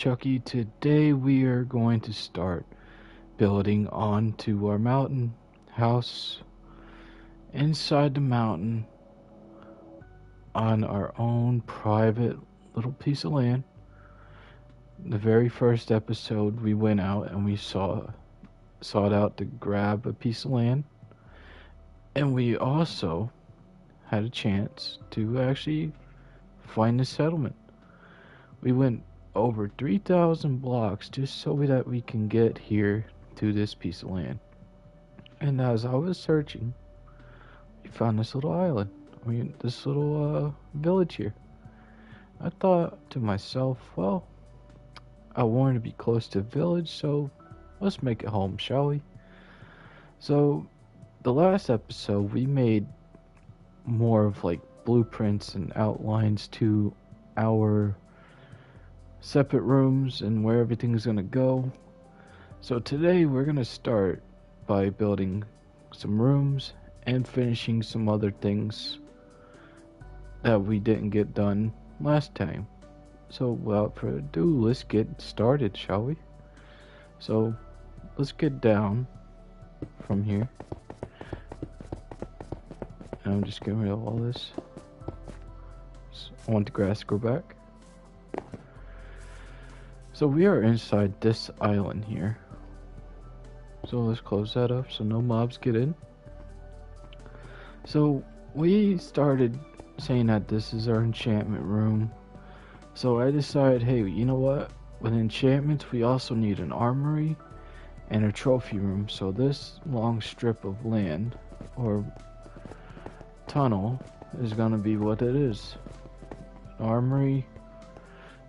Chucky. Today we are going to start building onto our mountain house inside the mountain on our own private little piece of land. The very first episode we went out and we sought out to grab a piece of land, and we also had a chance to actually find a settlement. We went over 3,000 blocks just so that we can get here to this piece of land. And as I was searching, we found this little island. This little village here. I thought to myself, well, I wanted to be close to the village, so let's make it home, shall we? So, the last episode, we made more of like blueprints and outlines to our separate rooms and where everything's gonna go. So today we're gonna start by building some rooms and finishing some other things that we didn't get done last time. So without further ado, let's get started, shall we? So let's get down from here. And I'm just getting rid of all this. I want the grass to grow back. So we are inside this island here. So let's close that up so no mobs get in. So we started saying that this is our enchantment room. So I decided, hey, you know what? With enchantments, we also need an armory and a trophy room. So this long strip of land or tunnel is gonna be what it is. Armory,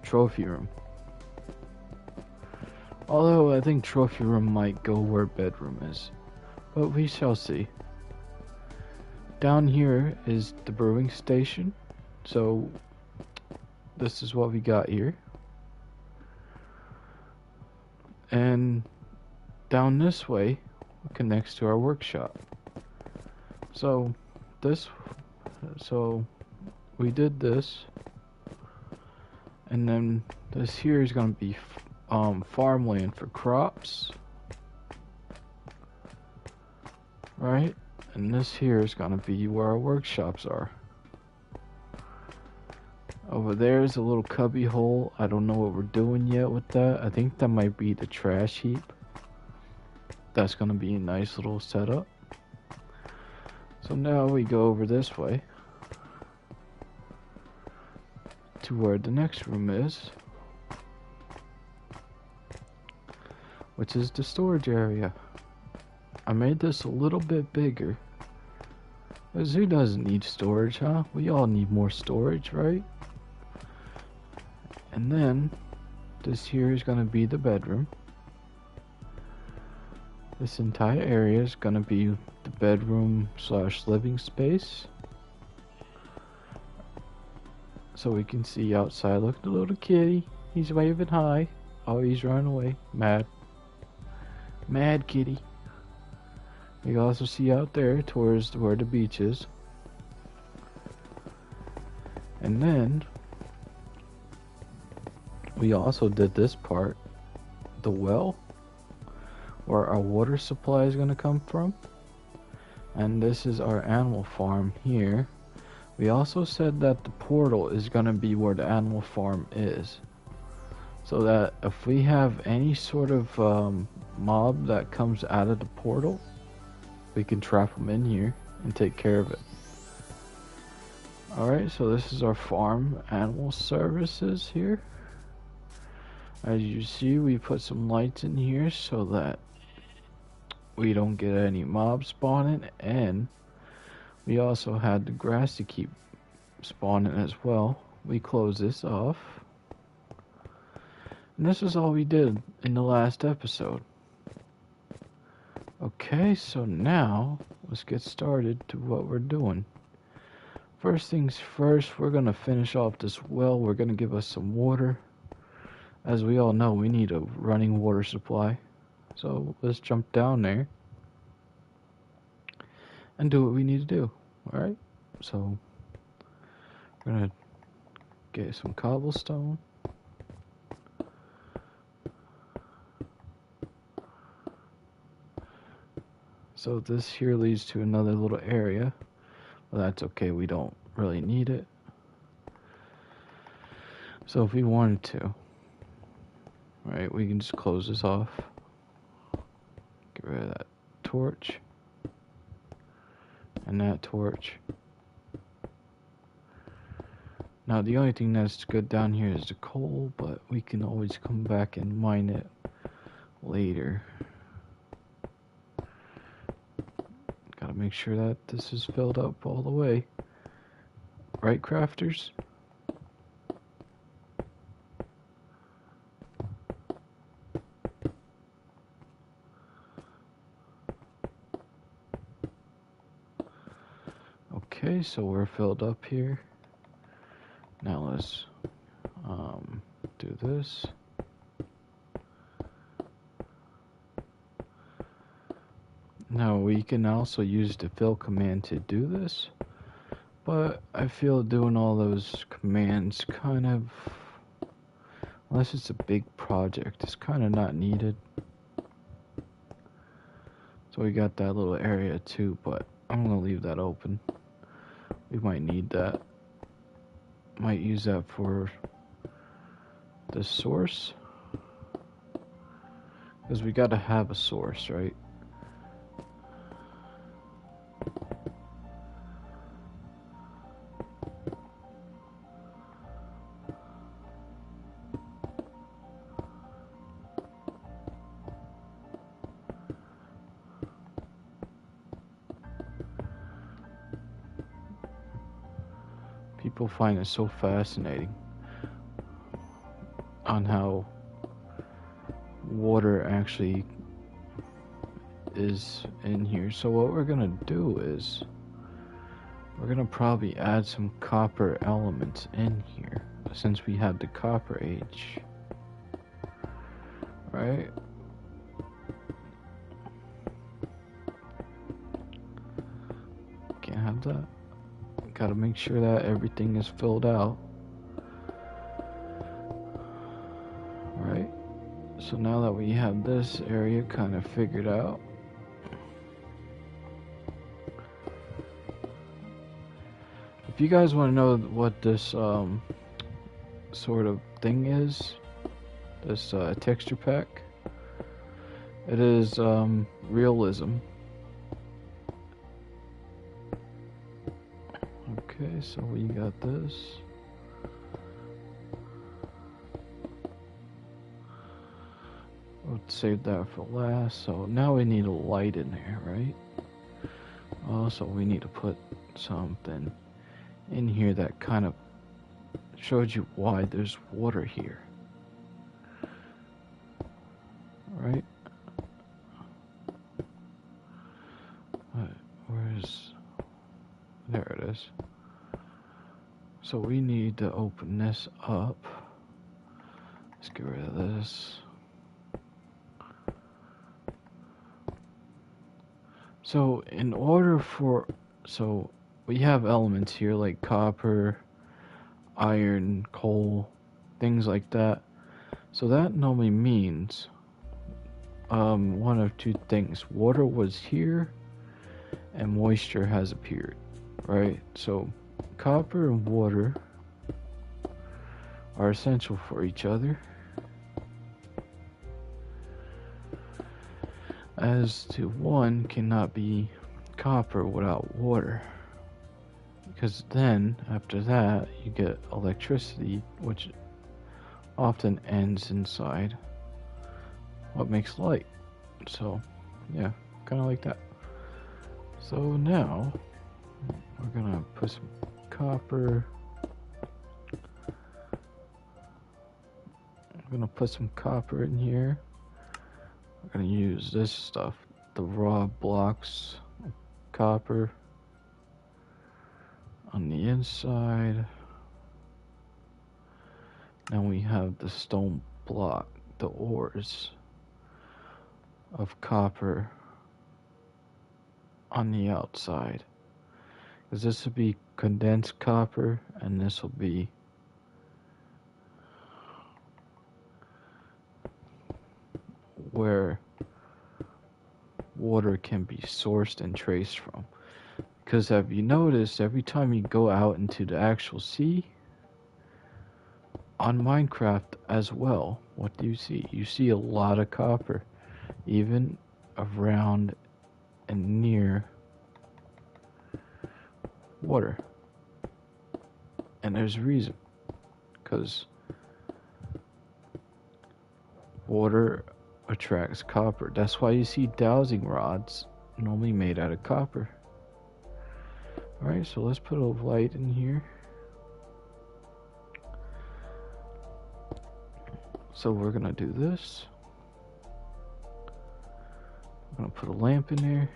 trophy room. Although I think trophy room might go where bedroom is, but we shall see. Down here is the brewing station, so this is what we got here. And down this way connects to our workshop. So we did this, and then this here is going to be farmland for crops, right? And this here is going to be where our workshops are. Over there is a little cubby hole. I don't know what we're doing yet with that. I think that might be the trash heap. That's going to be a nice little setup. So now we go over this way to where the next room is, which is the storage area. I made this a little bit bigger, because who doesn't need storage, huh? We all need more storage, right? And then this here is going to be the bedroom. This entire area is going to be the bedroom / living space. So we can see outside. Look at the little kitty. He's waving hi. Oh, he's running away. Mad kitty. You can also see out there towards where the beach is. And then we also did this part, the well, where our water supply is going to come from. And this is our animal farm here. We also said that the portal is going to be where the animal farm is, so that if we have any sort of mob that comes out of the portal, we can trap them in here and take care of it. Alright, so this is our farm animal services here. As you see, we put some lights in here so that we don't get any mobs spawning, and we also had the grass to keep spawning as well. We close this off. And this is all we did in the last episode. Okay, so now let's get started to what we're doing. First things first, we're going to finish off this well. We're going to give us some water. As we all know, we need a running water supply. So let's jump down there and do what we need to do. Alright, so we're going to get some cobblestone. So this here leads to another little area. Well, that's okay, we don't really need it. So if we wanted to, right, we can just close this off. Get rid of that torch. And that torch. Now the only thing that's good down here is the coal, but we can always come back and mine it later. Gotta make sure that this is filled up all the way. Right, crafters? Okay, so we're filled up here. Now let's do this. Now we can also use the fill command to do this, but I feel doing all those commands kind of, unless it's a big project, it's kind of not needed. So we got that little area too, but I'm gonna leave that open. We might need that. Might use that for the source, because we gotta have a source, right? People find it so fascinating on how water actually is in here. So what we're gonna do is we're gonna probably add some copper elements in here, since we have the copper age, right? Can't have that. Gotta make sure that everything is filled out. Right? So now that we have this area kind of figured out, if you guys want to know what this sort of thing is, this texture pack, it is realism. Okay, so we got this. We'll save that for last. So now we need a light in there, right? Also, we need to put something in here that kind of shows you why there's water here. Right? Where's... There it is. So we need to open this up. Let's get rid of this. So in order for... So we have elements here like copper, iron, coal, things like that. So that normally means one of two things. Water was here and moisture has appeared, right? So copper and water are essential for each other, as to one cannot be copper without water, because then after that you get electricity, which often ends inside what makes light. So yeah, kind of like that. So now we're gonna put some copper. I'm gonna put some copper in here. We're gonna use this stuff, the raw blocks of copper on the inside. Now we have the stone block, the ores of copper on the outside, because this will be condensed copper and this will be where water can be sourced and traced from. Because have you noticed every time you go out into the actual sea on Minecraft as well, what do you see? You see a lot of copper, even around and near water. And there's a reason, because water attracts copper. That's why you see dowsing rods normally made out of copper. Alright, so let's put a light in here. So we're gonna do this. I'm gonna put a lamp in there.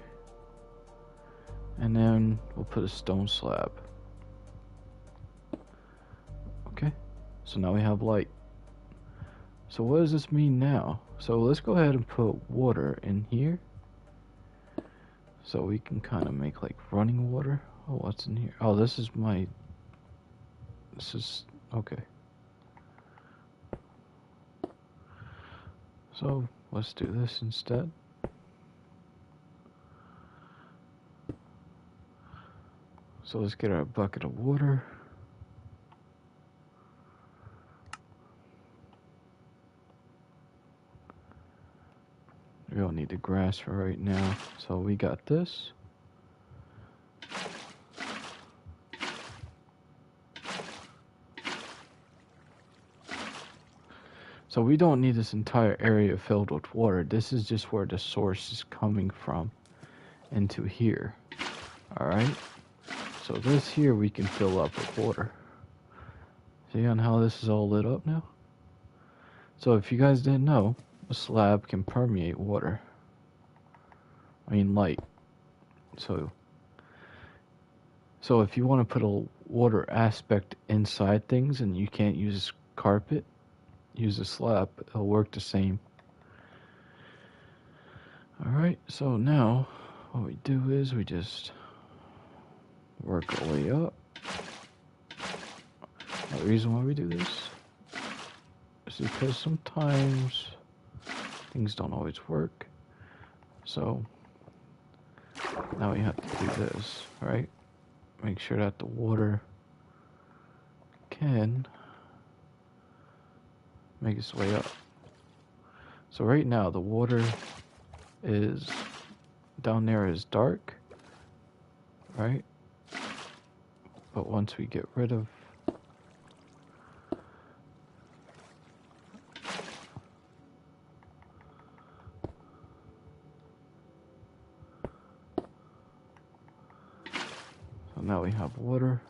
And then we'll put a stone slab. Okay, so now we have light. So what does this mean now? So let's go ahead and put water in here. So we can kind of make like running water. Oh, what's in here? Oh, this is okay. So let's do this instead. So let's get our bucket of water. We don't need the grass for right now. So we got this. So we don't need this entire area filled with water. This is just where the source is coming from into here. Alright? So this here we can fill up with water. See on how this is all lit up now? So if you guys didn't know, a slab can permeate water. I mean light. So if you want to put a water aspect inside things and you can't use carpet, use a slab, it'll work the same. Alright, so now what we do is we just work our way up. Now, the reason why we do this is because sometimes things don't always work. So now we have to do this, right? Make sure that the water can make its way up. So right now the water is down there is dark, right? But once we get rid of now we have water,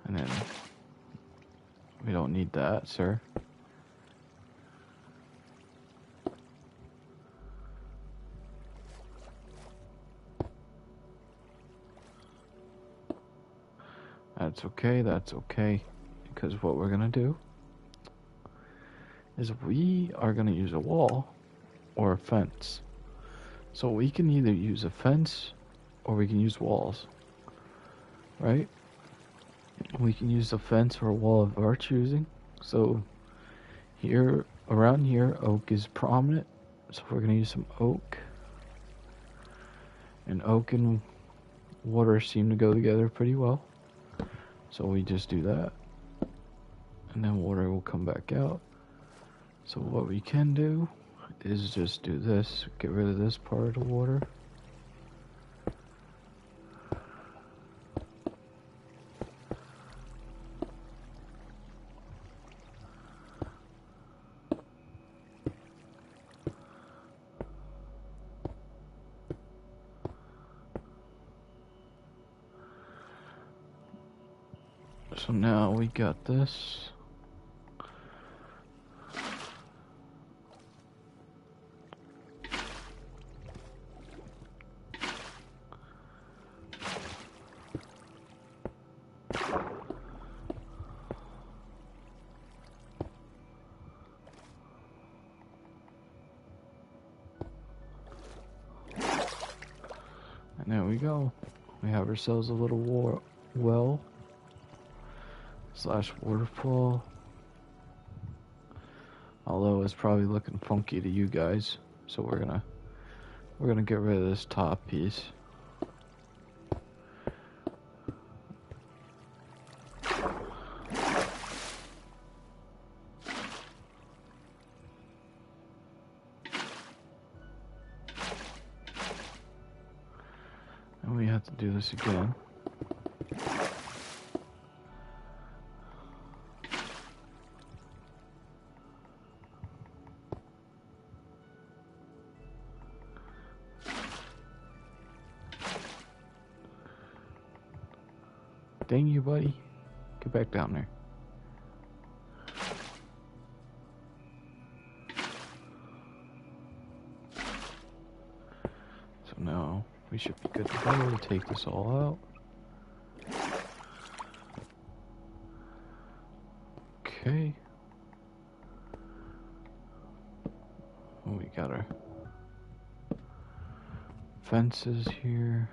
and then we don't need that, sir. That's okay, because what we're gonna do is we are gonna use a wall or a fence. So we can either use a fence or we can use walls. Right? We can use a fence or a wall of our choosing. So here, around here, oak is prominent. So we're gonna use some oak. And oak and water seem to go together pretty well. So we just do that. And then water will come back out. So what we can do is just do this. Get rid of this part of the water. So now we got this. And there we go. We have ourselves a little well / waterfall. Although it's probably looking funky to you guys. So we're gonna We're gonna get rid of this top piece. And we have to do this again. Dang you, buddy. Get back down there. So now we should be good to go to take this all out. Okay. Oh, we got our fences here.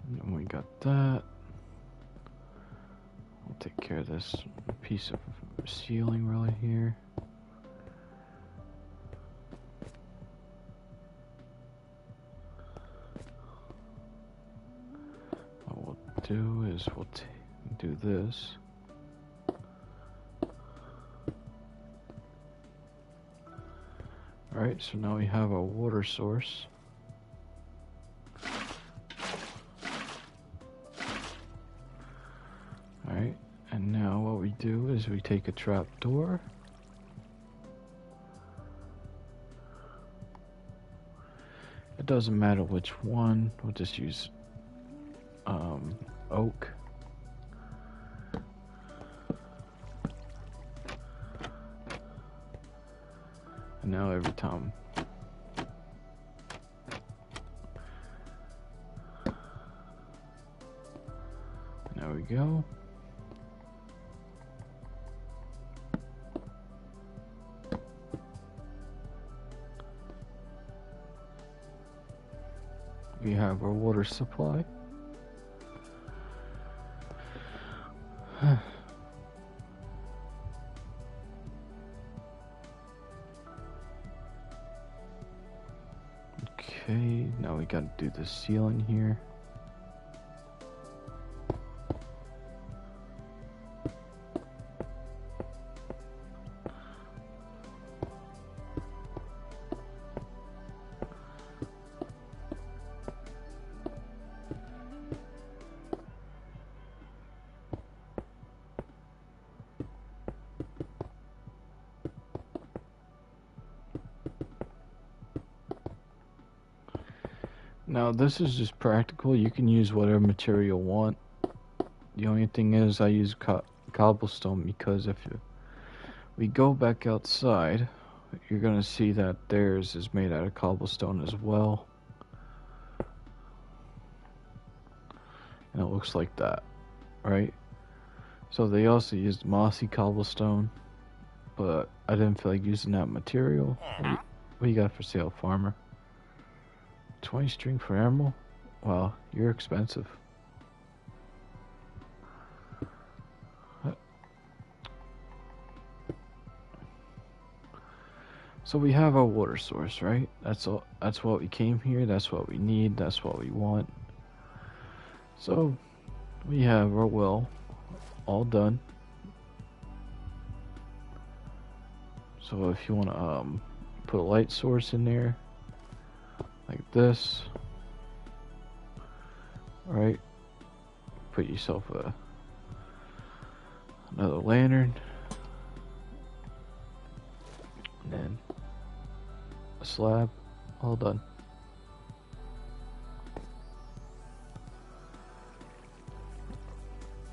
And we got that. We'll take care of this piece of ceiling right here. What we'll do is we'll do this. Alright, so now we have our water source. Alright, and now what we do is we take a trap door. It doesn't matter which one, we'll just use oak. And now every time there we go. We have our water supply. Okay, now we gotta do the ceiling here. Now this is just practical. You can use whatever material you want. The only thing is I use cobblestone because if we go back outside, you're gonna see that theirs is made out of cobblestone as well. And it looks like that, right? So they also used mossy cobblestone, but I didn't feel like using that material. What do you got for sale, farmer? 20 string for emerald? Wow, you're expensive. So we have our water source, right? That's all. That's what we came here. That's what we need. That's what we want. So we have our well all done. So if you want to put a light source in there, like this, right? Put yourself another lantern, and then a slab, all done.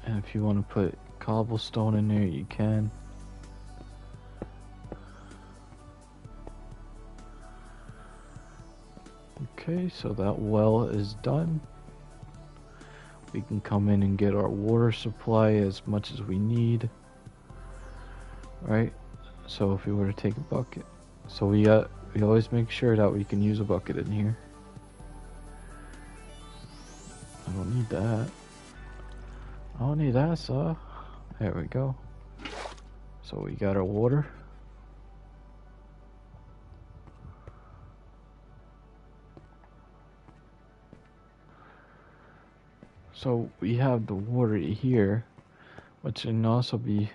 And if you want to put cobblestone in there, you can. Okay, so that well is done. We can come in and get our water supply as much as we need. Right? So if we were to take a bucket, so we always make sure that we can use a bucket in here. I don't need that. don't need that saw. There we go. So we got our water. So we have the water here, which can also be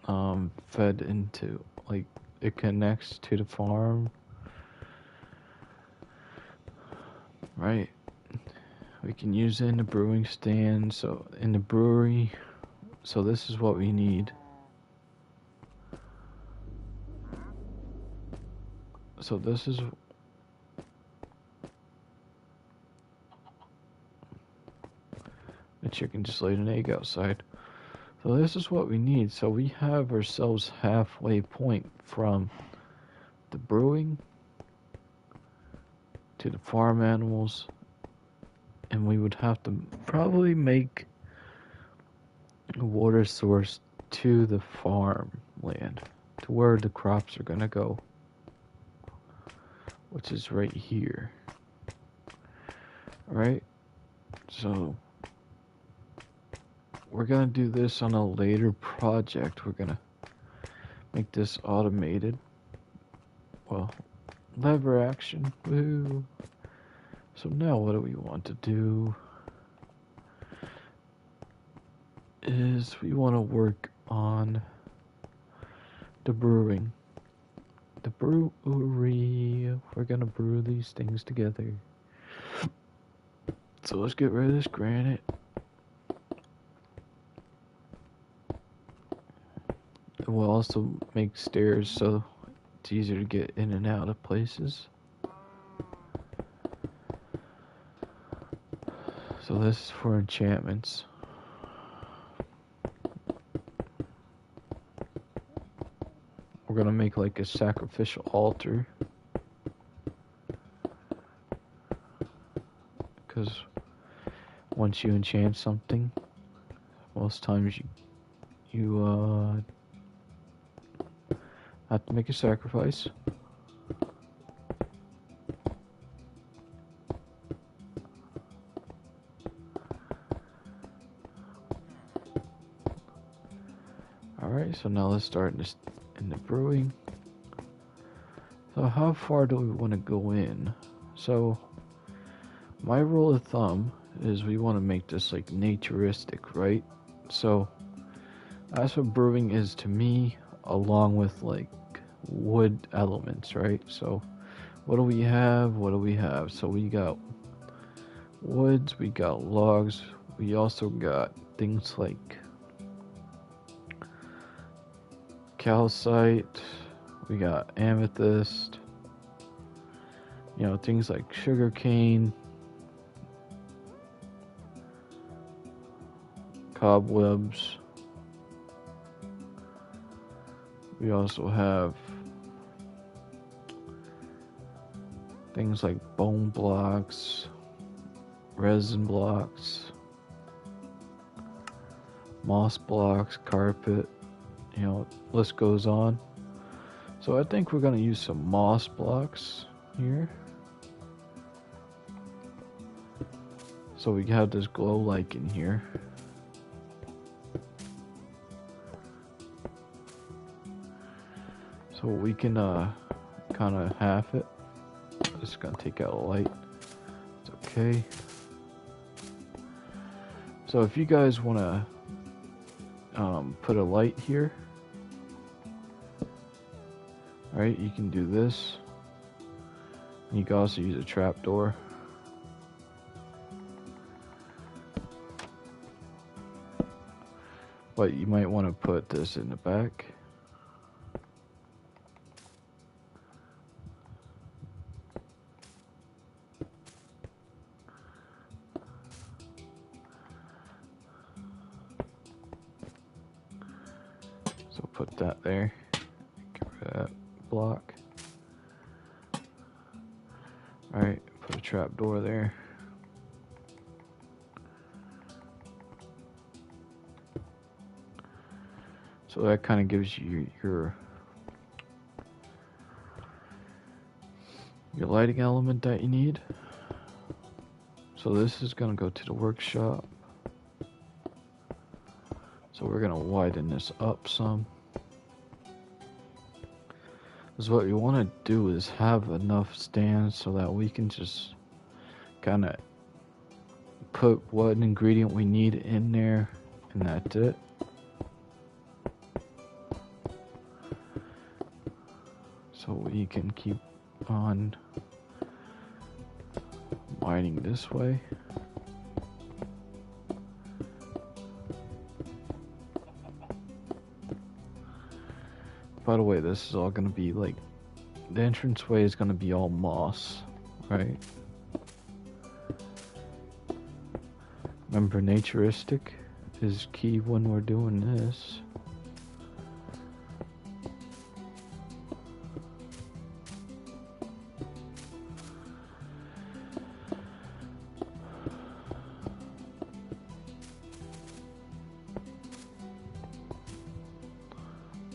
fed into, like, it connects to the farm, right? We can use it in the brewing stand, so in the brewery. So this is what we need. So this is the chicken just laid an egg outside. So this is what we need. So we have ourselves halfway point from the brewing to the farm animals, and we would have to probably make a water source to the farm land, to where the crops are gonna go, which is right here. Alright, so we're gonna do this on a later project. We're gonna make this automated. Well, lever action, woo. So now what do we want to do is we want to work on the brewing. The brewery, we're gonna brew these things together. So let's get rid of this granite. We'll also make stairs so it's easier to get in and out of places. So this is for enchantments. We're gonna make like a sacrificial altar, because once you enchant something, most times you have to make a sacrifice. Alright, so now let's start in the brewing. So how far do we want to go in? So my rule of thumb is we want to make this like naturistic, right? So that's what brewing is to me, along with like wood elements, right? So what do we have? What do we have? So we got woods, we got logs, we also got things like calcite, we got amethyst, you know, things like sugar cane, cobwebs. We also have things like bone blocks, resin blocks, moss blocks, carpet, you know, list goes on. So I think we're going to use some moss blocks here. So we have this glow lichen here. So we can kind of half it. Just gonna take out a light. It's okay. So if you guys want to put a light here, right, you can do this. And you can also use a trapdoor. But you might want to put this in the back. So put that there. Get rid of that block. Alright, put a trapdoor there. So that kind of gives you your lighting element that you need. So this is going to go to the workshop. So we're gonna widen this up some. Because what we want to do is have enough stands so that we can just kind of put what ingredient we need in there, and that's it. So we can keep on mining this way. By the way, this is all going to be like, the entranceway is going to be all moss, right? Remember, naturistic is key when we're doing this.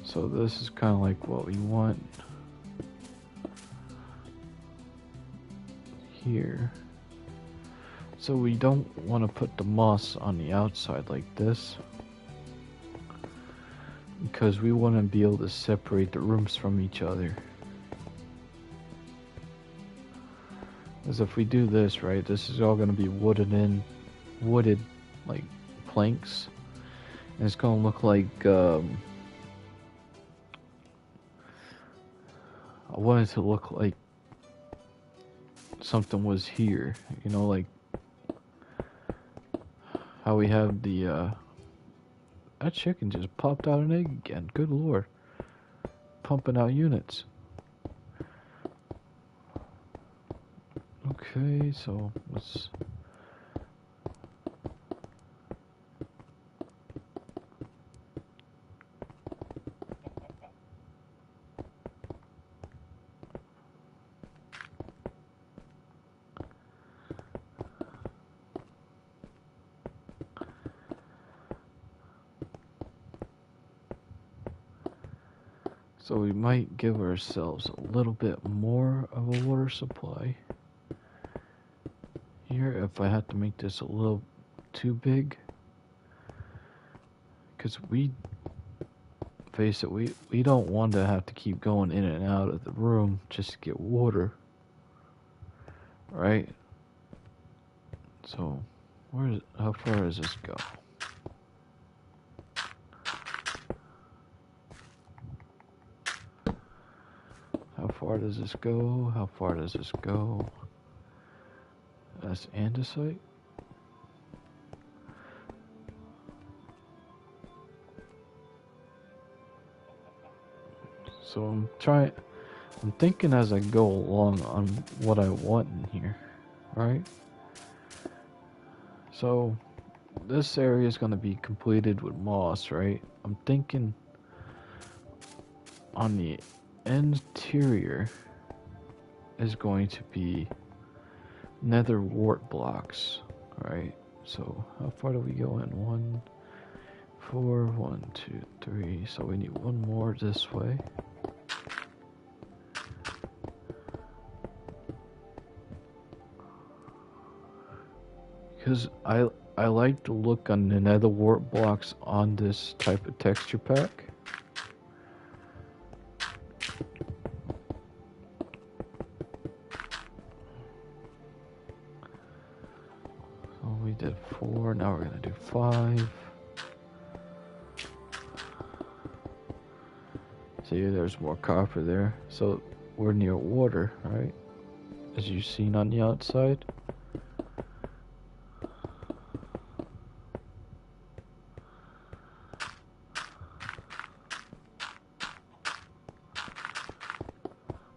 So this is kind of like what we want here. So we don't want to put the moss on the outside like this, because we want to be able to separate the rooms from each other. Because if we do this, right, this is all going to be wooded like planks, and it's going to look like I want it to look like something was here, you know, like how we have the that chicken just popped out an egg again. Good lord, pumping out units. Okay, so let's so we might give ourselves a little bit more of a water supply here if I have to make this a little too big, because we face it, we don't want to have to keep going in and out of the room just to get water, right? So how far does this go? How far does this go? How far does this go? That's andesite. So I'm thinking as I go along on what I want in here, right? So this area is going to be completed with moss, right? I'm thinking on the interior is going to be nether wart blocks, right? So how far do we go in? 1, 4, 1, 2, 3. So we need one more this way. Because I like the look on the nether wart blocks on this type of texture pack. So we did 4, now we're gonna do 5. See, there's more copper there. So we're near water, right? As you've seen on the outside.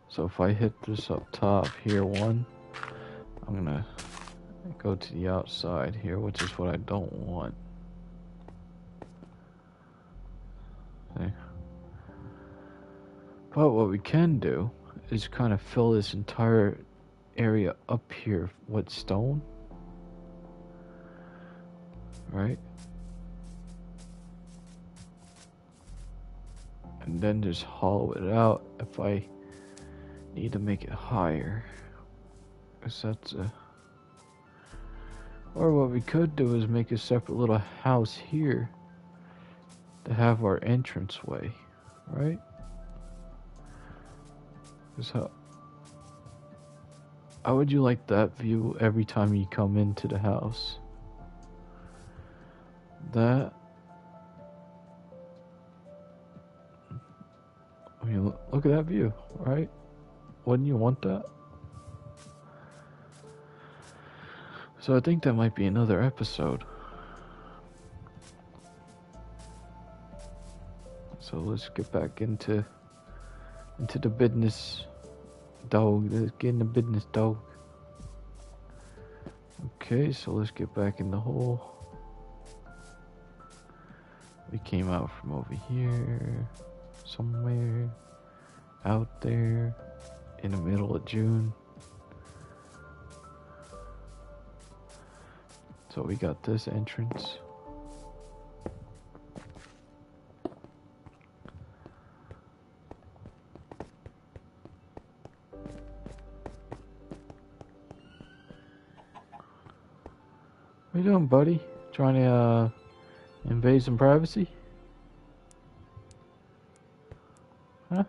So if I hit this up top here, 1, I'm gonna go to the outside here, which is what I don't want. Okay. But what we can do is kind of fill this entire area up here with stone, right? And then just hollow it out if I need to make it higher, because that's a, or what we could do is make a separate little house here to have our entranceway, right? Because how would you like that view every time you come into the house? That, I mean, look at that view, right? Wouldn't you want that? So I think that might be another episode. So let's get back into the business, dog. Let's get in the business, dog. Okay, so let's get back in the hole. We came out from over here, somewhere out there in the middle of June. So we got this entrance. What you doing, buddy? Trying to invade some privacy? Huh?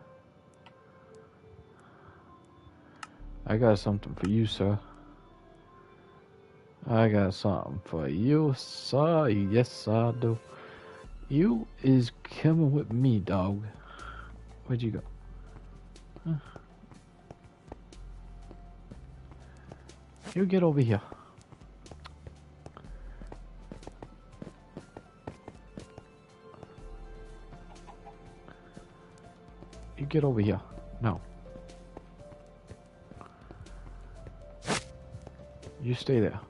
I got something for you, sir. I got something for you, sir. Yes, I do. You is coming with me, dog. Where'd you go? Huh? You get over here. You get over here. No. You stay there.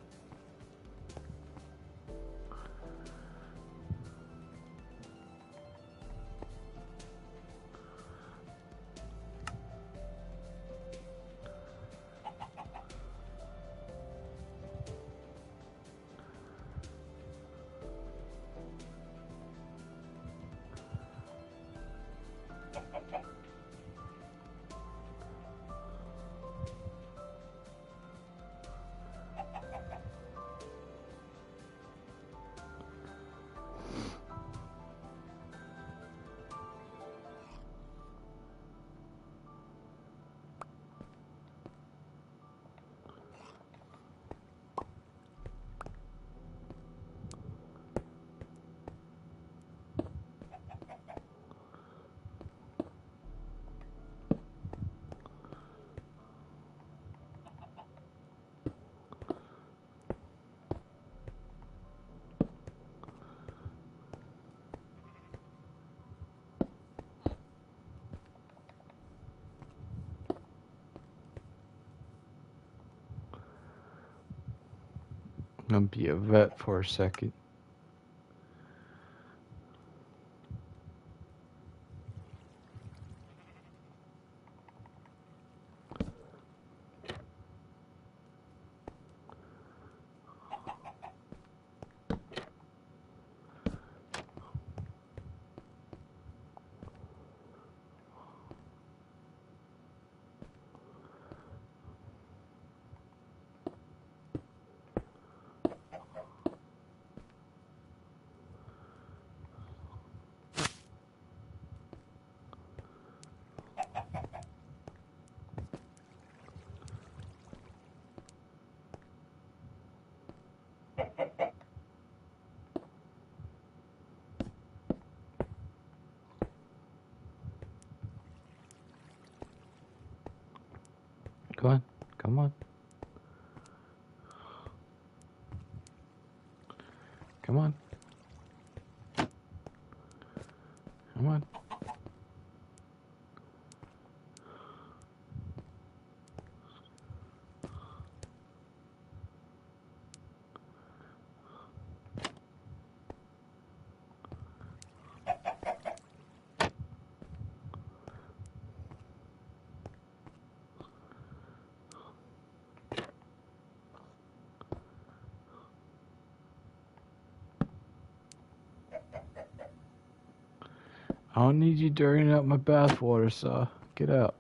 I'm gonna be a vet for a second. Go on. Come on. Come on. Come on. I don't need you dirtying up my bathwater, sir. Get out.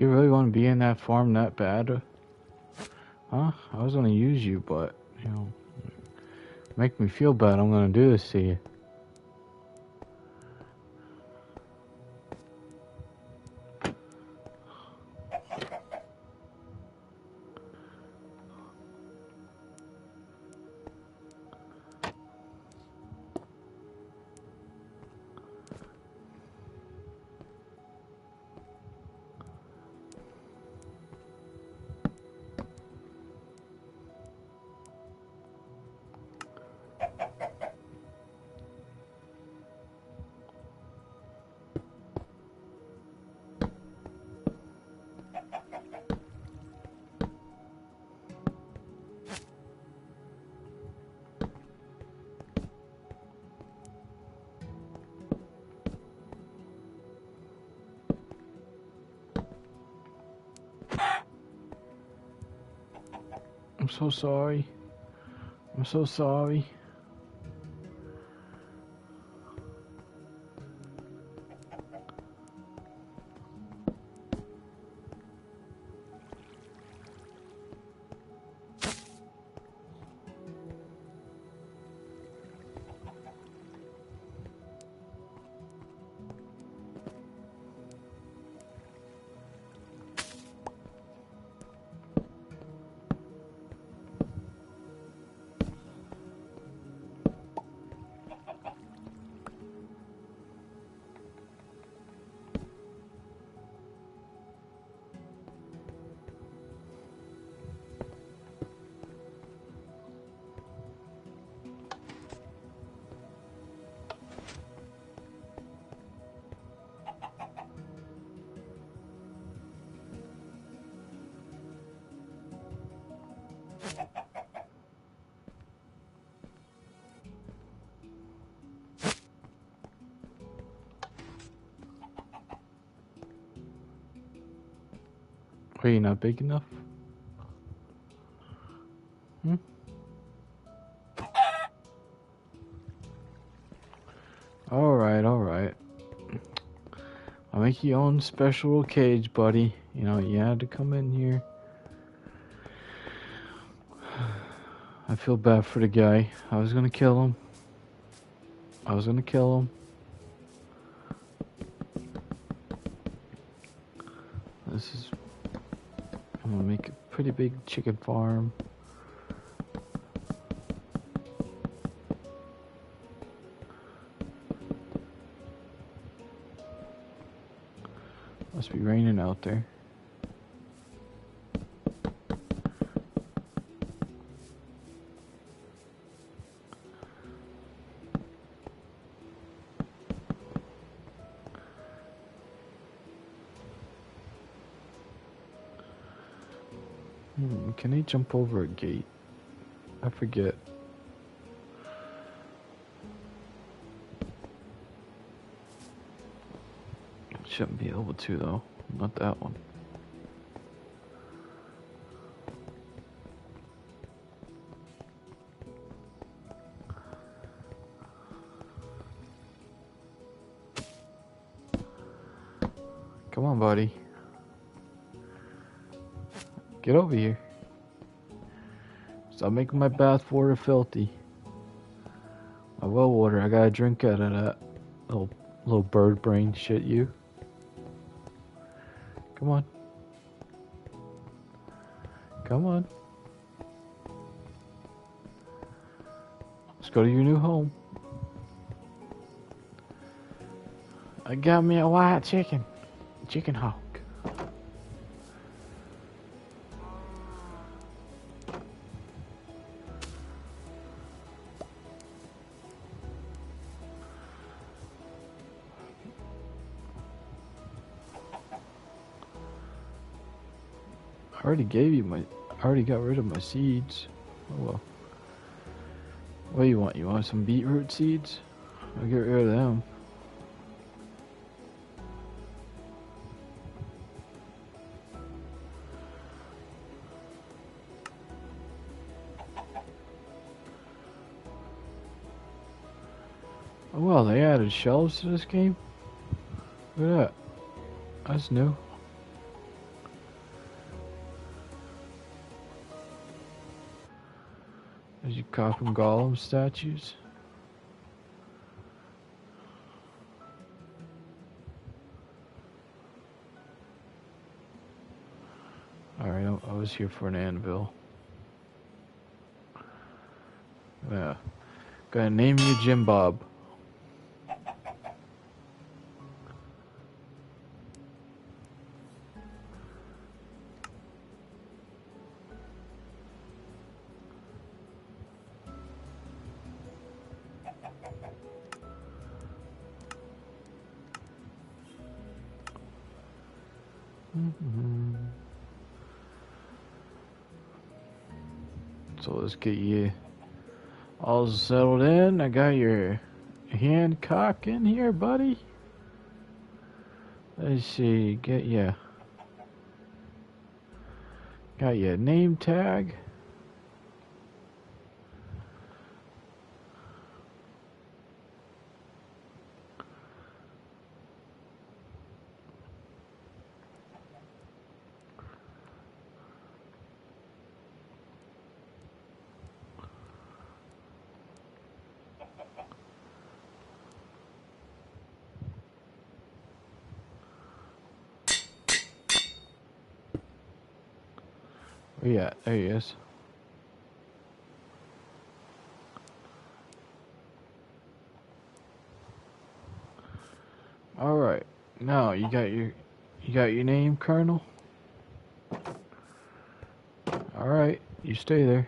You really want to be in that farm that bad? Huh? I was gonna use you, but, you know, make me feel bad. I'm gonna do this to you. I'm so sorry. I'm so sorry. Are you not big enough? Hmm? Alright, alright. I'll make your own special cage, buddy. You know, you had to come in here. I feel bad for the guy. I was gonna kill him. This is... I'm gonna make a pretty big chicken farm. Must be raining out there. Can he jump over a gate? I forget. Shouldn't be able to though. Not that one. Come on, buddy. Get over here. Stop making my bath water filthy. My well water, I gotta drink out of that. Little bird brain shit, you. Come on. Come on. Let's go to your new home. I got me a white chicken. Chicken hawk. I already got rid of my seeds. Oh well. What do you want? You want some beetroot seeds? I'll get rid of them. Oh well, they added shelves to this game? Look at that. That's new. There's your cock and golem statues. Alright, I was here for an anvil. Yeah. Gonna name you Jim Bob. So let's get you all settled in. I got your Hancock in here, buddy. Let's see, got your name tag. Oh yeah, there he is. All right, now you got your name, Colonel. All right, you stay there.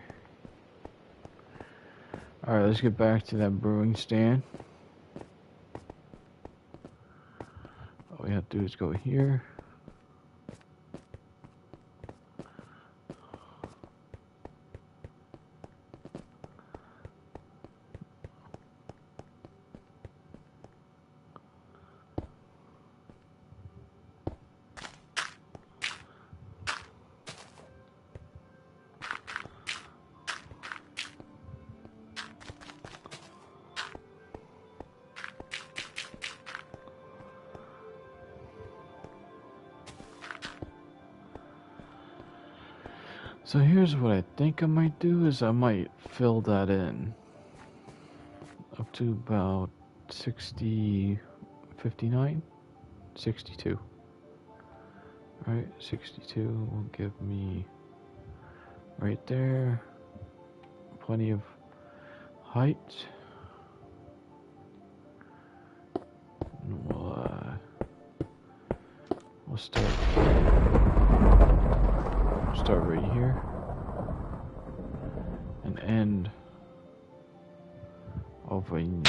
All right, let's get back to that brewing stand. All we have to do is go here. So here's what I think I might do is I might fill that in up to about 60, 59, 62. Alright, 62 will give me right there plenty of height. And we'll start right here and end over in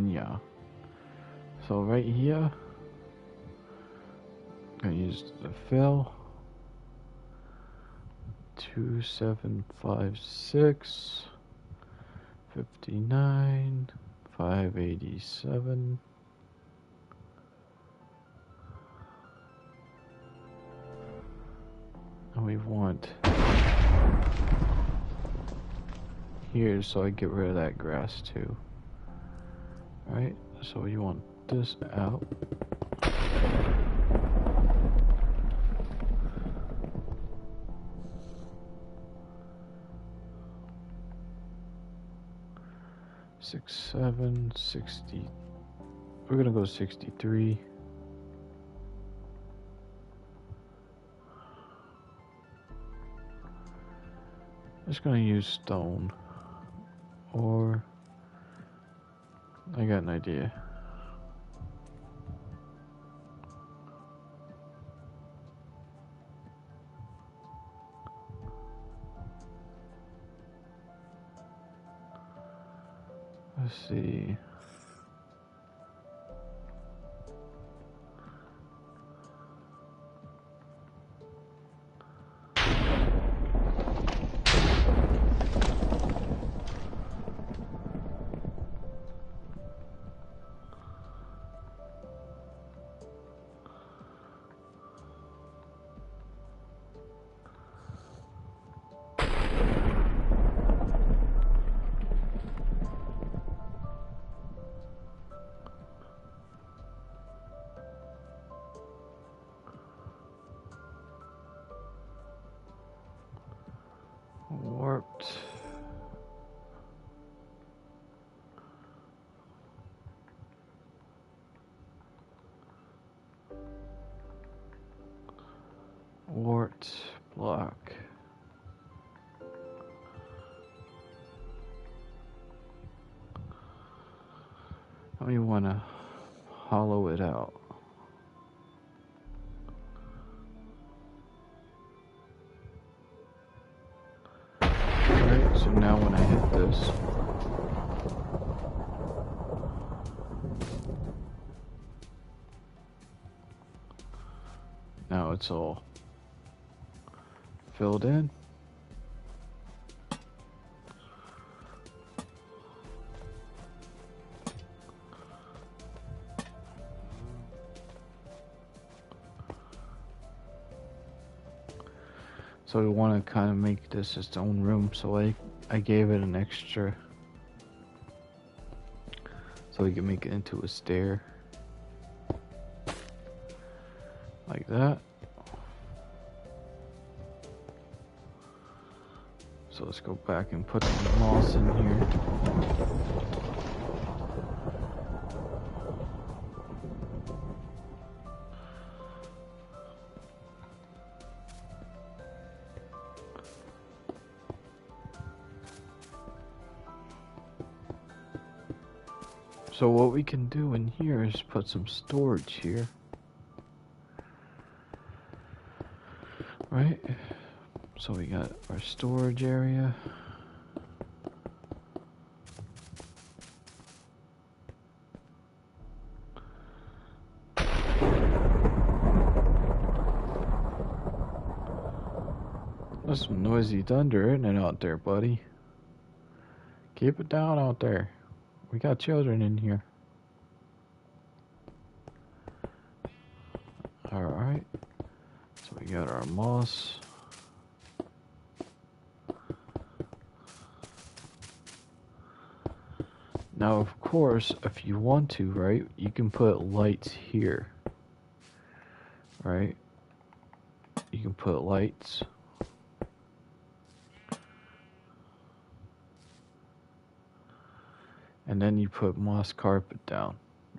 yeah. So right here I use the fill 2756 59 587 and we want here so I get rid of that grass too. Alright, so you want this out. Six, 7, 60. We're gonna go 63. Just gonna use stone. Or I got an idea. Let's see. wart block. We want to hollow it out. Alright, so now when I hit this, now it's all filled in. So we want to kind of make this its own room, so I gave it an extra, so we can make it into a stair, like that. So let's go back and put some moss in here. So what we can do in here is put some storage here. Right? So we got our storage area. That's some noisy thunder, isn't it, out there, buddy? Keep it down out there. We got children in here. Alright. So we got our moss. Now, of course, if you want to, right, you can put lights here. Right? You can put lights. And then you put moss carpet down,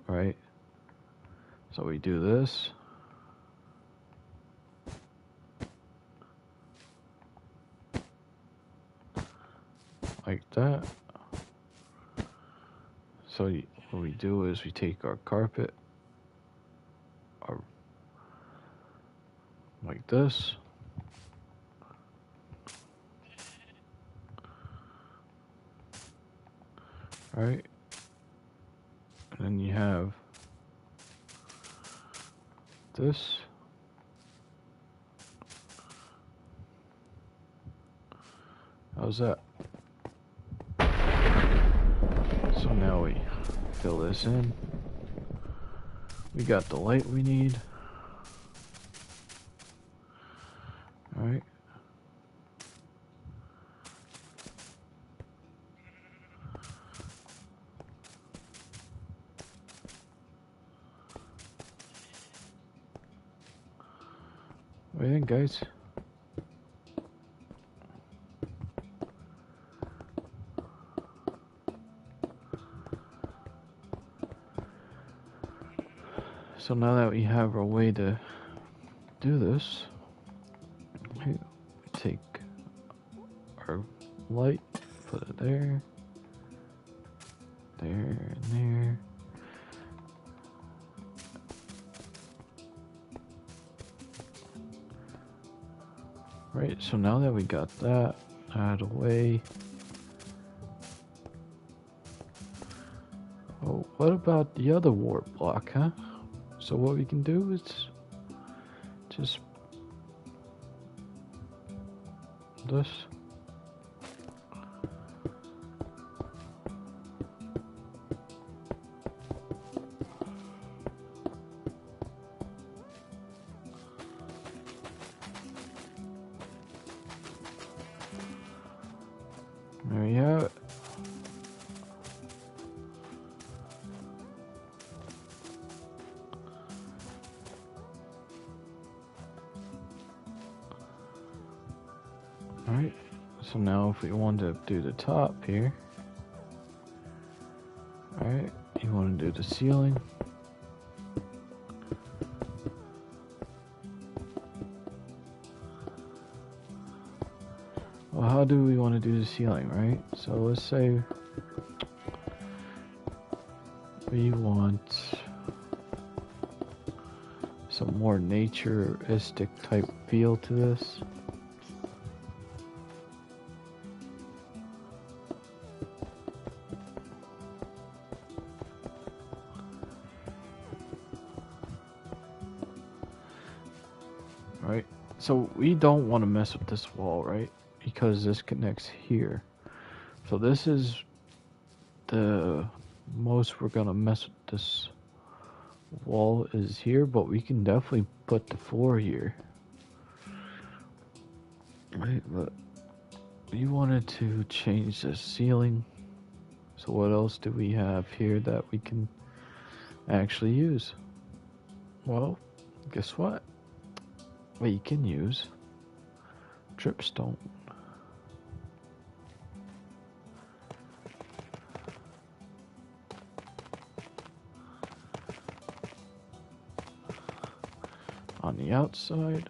right? So we do this. Like that. So what we do is we take our carpet, like this. Right? And then you have this. How's that? So now we fill this in. We got the light we need. Alright. What do you think, guys? So now that we have our way to do this, we take our light, put it there, there, and there. Right, so now that we got that out of the way, oh, what about the other wart block, huh? So what we can do is just this. There you have it. Alright, so now if we want to do the top here, alright, you want to do the ceiling. Well, how do we want to do the ceiling, right? So let's say we want some more naturistic type feel to this. Right? So we don't want to mess with this wall, right? Because this connects here. So this is the most we're gonna mess with this wall is here, but we can definitely put the floor here. Right, but we wanted to change the ceiling. So what else do we have here that we can actually use? Well, guess what? We can use dripstone. On the outside.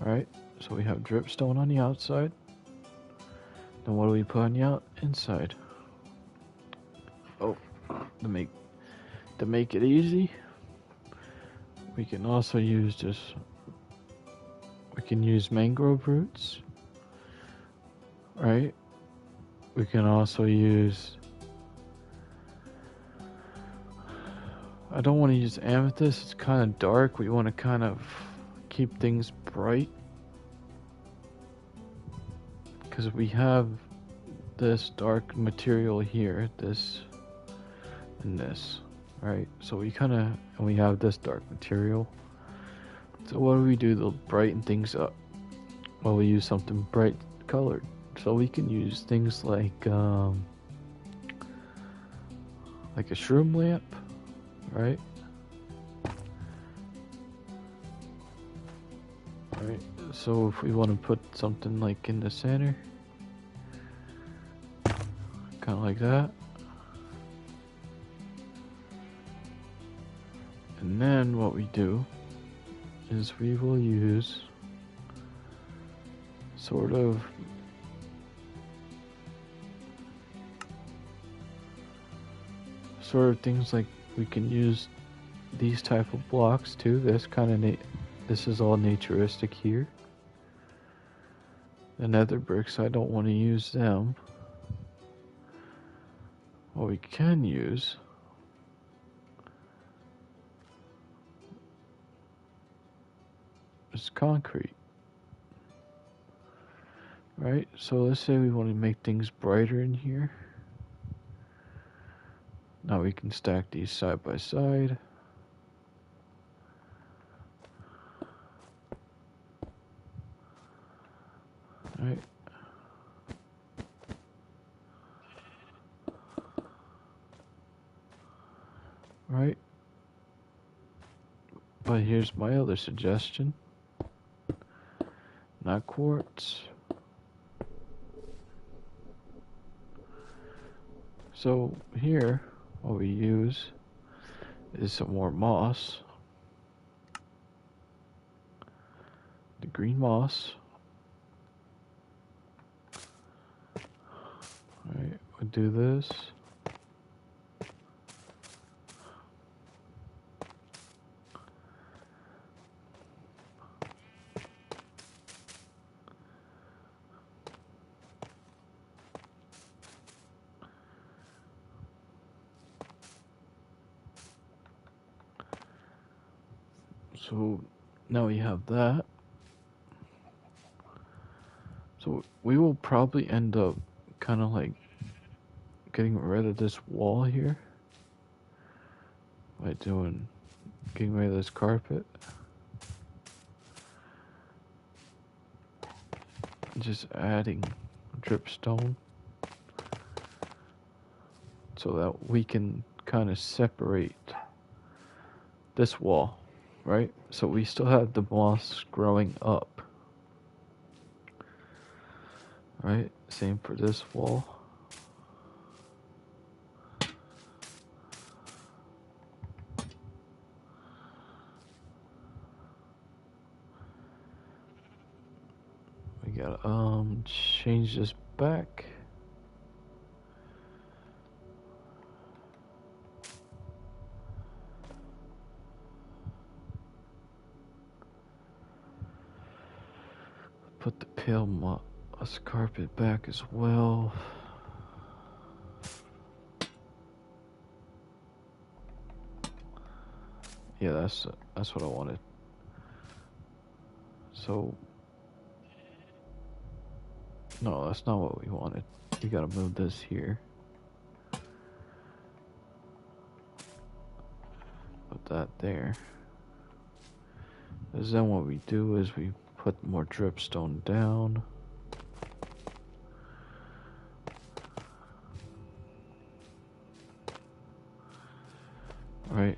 Alright, so we have dripstone on the outside. Then what do we put on the inside? Oh, to make it easy, we can also use this. We can use mangrove roots, right? We can also use. I don't want to use amethyst. It's kind of dark. We want to kind of keep things bright because we have this dark material here, this and this, right? So we have this dark material. So what do we do to brighten things up? Well, we use something bright colored. So we can use things like a shroom lamp, right? Right. So if we want to put something like in the center, kind of like that. And then what we do is we will use sort of things like we can use these type of blocks too. This is all naturistic here. The nether bricks, I don't want to use them. What we can use is concrete. Right? So let's say we want to make things brighter in here. Now we can stack these side by side. Right. Right. But here's my other suggestion. Not quartz. So here, what we use is some more moss. The green moss. Alright, we'll do this. So now we have that. So we will probably end up kind of like getting rid of this wall here by getting rid of this carpet. Just adding dripstone so that we can kind of separate this wall, right? So we still have the moss growing up, right? Same for this wall. gotta change this back. Put the pale moss carpet back as well. Yeah, that's what I wanted. So no, that's not what we wanted. We gotta move this here. Put that there. Because then what we do is we put more dripstone down. Right.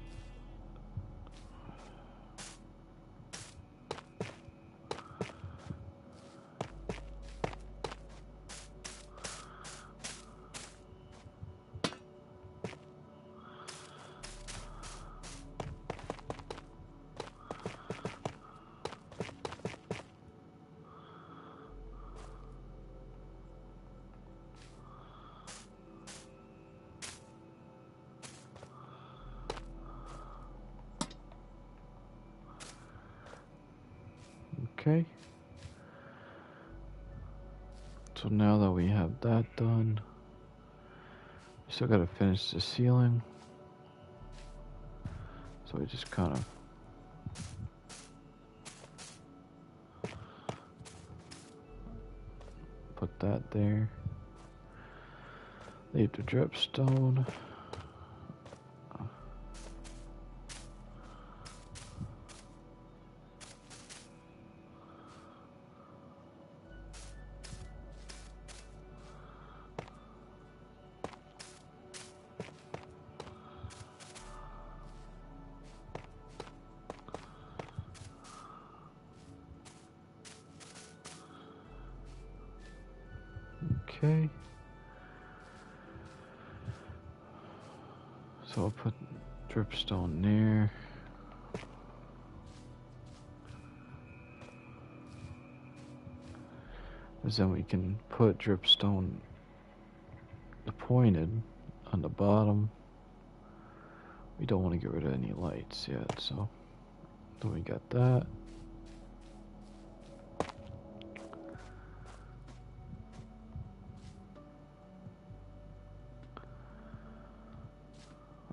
Okay. So now that we have that done, we still gotta finish the ceiling. So we just kind of put that there. Leave the dripstone. Okay. So I'll put dripstone there. Because then we can put dripstone pointed on the bottom. We don't want to get rid of any lights yet, so then we got that.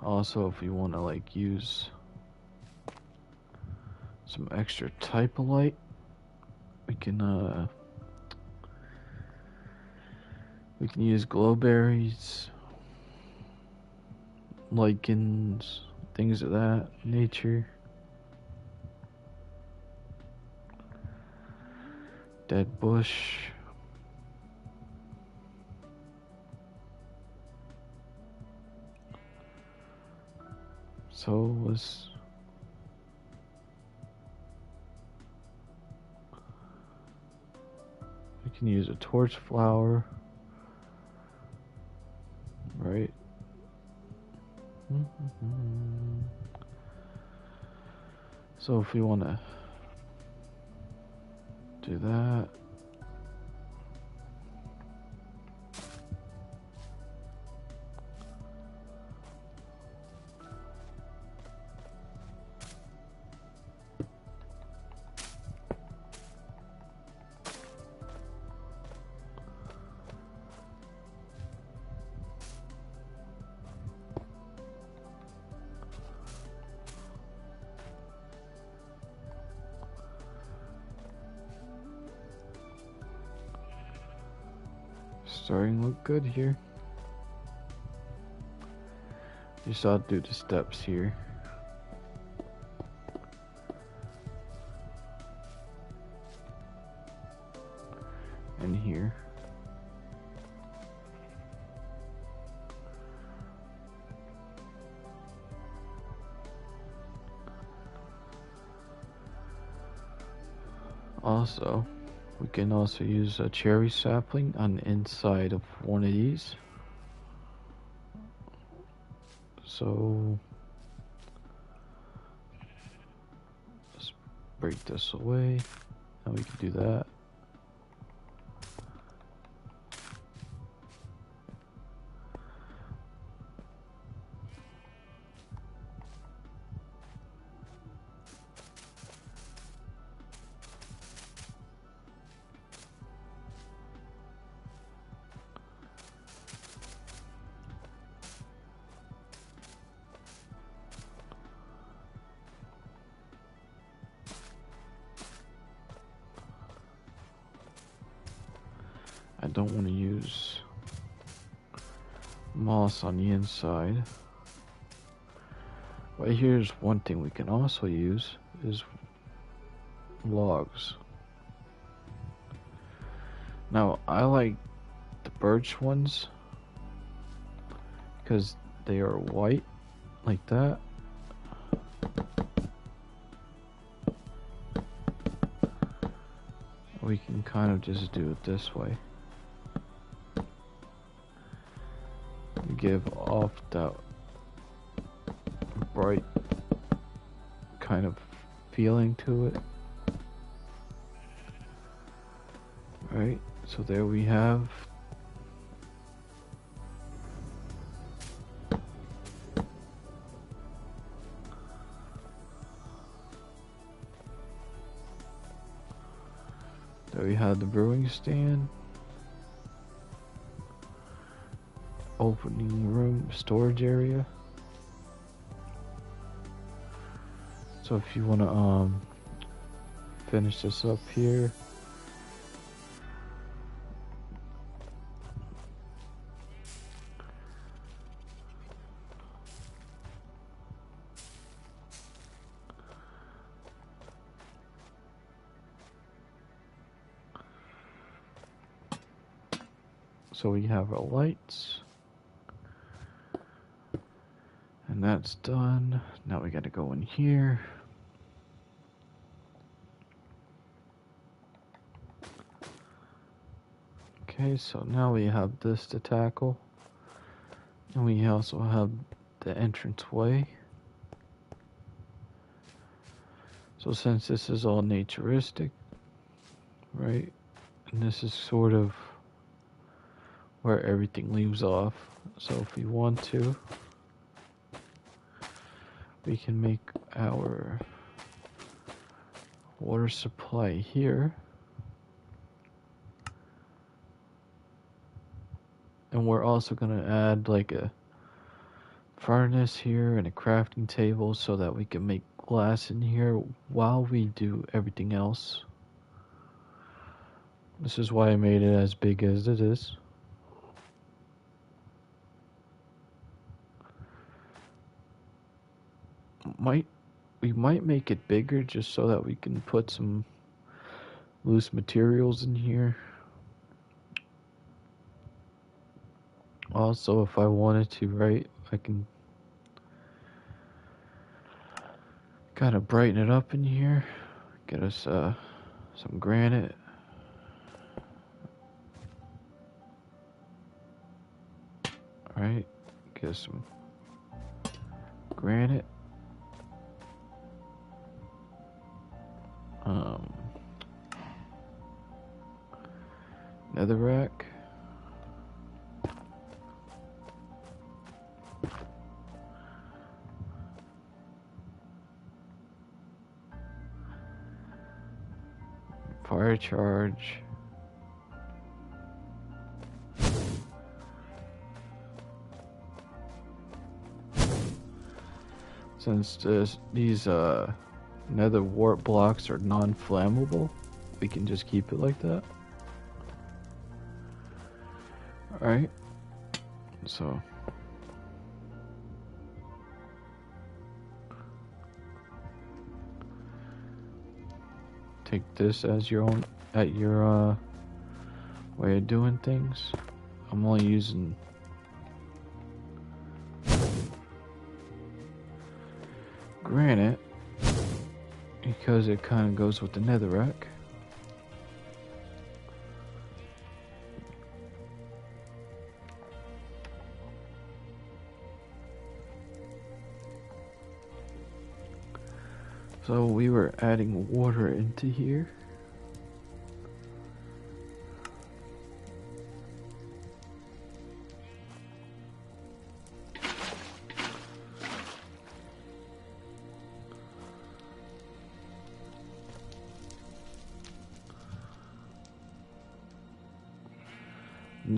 Also, if you want to like use some extra type of light, we can use glowberries, lichens, things of that nature. Dead bush. So let's we can use a torch flower, right? So if we want to do that, starting to look good here. Just I'll do the steps here. And here. Also, we can also use a cherry sapling on the inside of one of these. So let's break this away. Now we can do that. don't want to use moss on the inside. But here's one thing we can also use is logs. Now I like the birch ones because they are white like that. We can kind of just do it this way. Give off that bright kind of feeling to it. Right, so there we have the brewing stand, opening room, storage area. So if you want to finish this up here, so we have our lights, and that's done. Now we got to go in here. Okay, so now we have this to tackle, and we also have the entranceway. So since this is all naturistic, right, and this is sort of where everything leaves off. So if we want to, we can make our water supply here. And we're also going to add like a furnace here and a crafting table so that we can make glass in here while we do everything else. This is why I made it as big as it is. We might make it bigger just so that we can put some loose materials in here. Also, if I wanted to, right, I can kind of brighten it up in here. Get us some granite. Alright, get us some granite. Netherrack. Fire charge. Since these nether wart blocks are non-flammable, we can just keep it like that. Alright, so take this as your own, at your way of doing things. I'm only using granite because it kind of goes with the netherrack. So we were adding water into here. And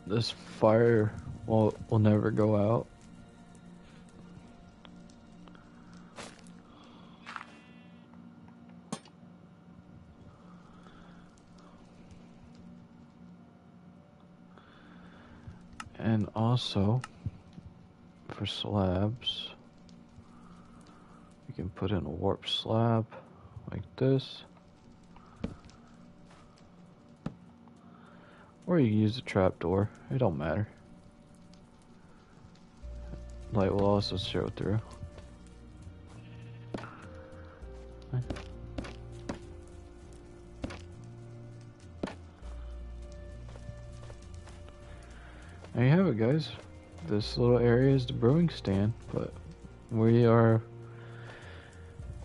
this fire will never go out. also, for slabs, we can put in a warp slab like this. Or you can use a trapdoor, it don't matter. Light will also show through. There you have it, guys. This little area is the brewing stand, but we are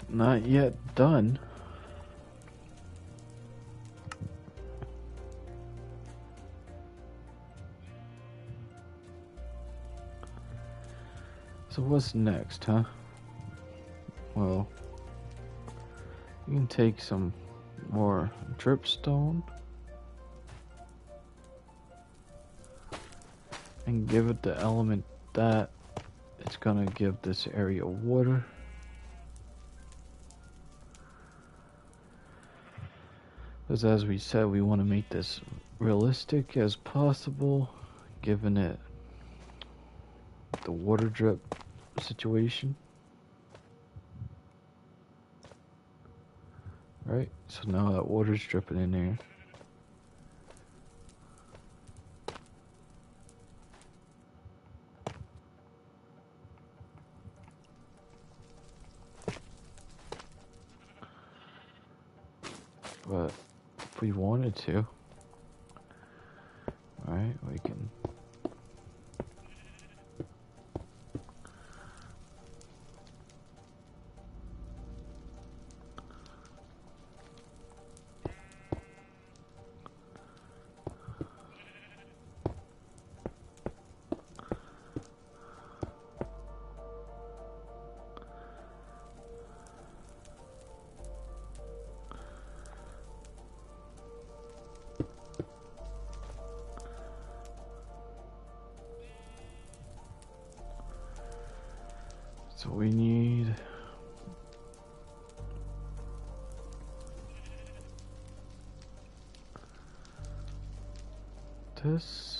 not yet done. So what's next, huh? Well, you can take some more dripstone and give it the element that it's gonna give this area water. Because as we said, we want to make this realistic as possible, given it the water drip situation. Right, so now that water's dripping in there. But if we wanted to, right, we can so we need this.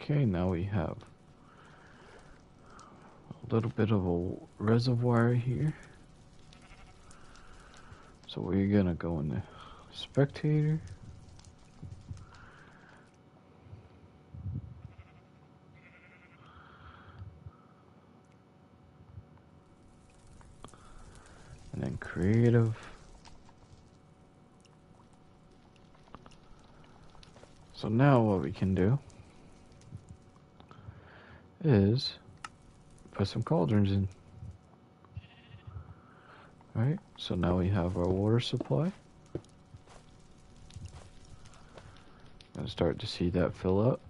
Okay, now we have a little bit of a reservoir here. So we're gonna go in the spectator. And then creative. So now what we can do is put some cauldrons in. Right, so now we have our water supply. Gonna start to see that fill up.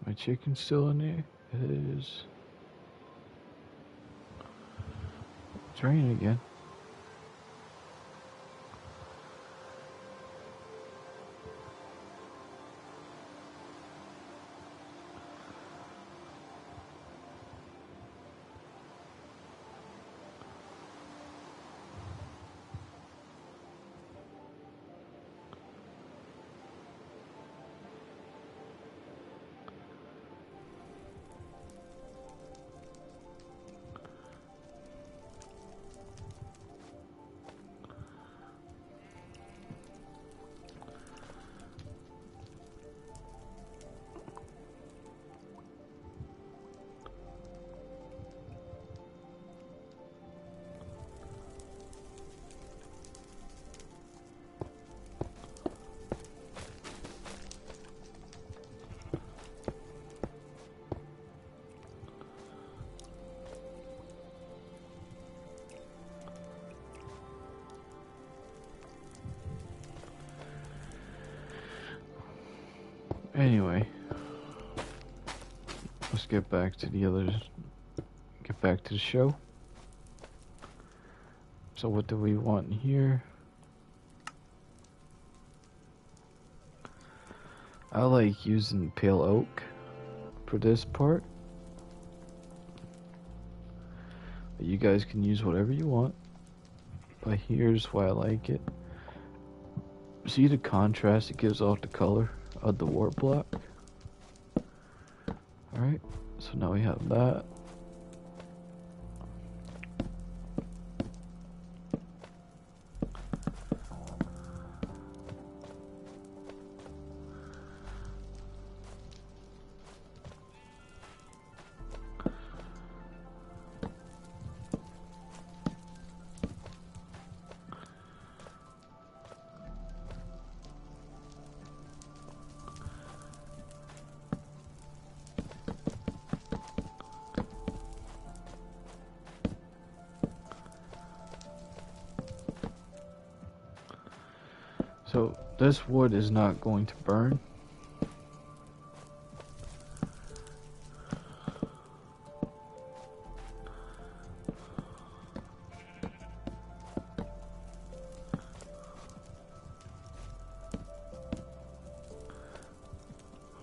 My chicken's still in there. It is. It's raining again. Anyway, let's get back to the show. So what do we want here? I like using pale oak for this part. But you guys can use whatever you want. But here's why I like it. See the contrast it gives off the color of the wart block? Alright, so now we have that. So this wood is not going to burn.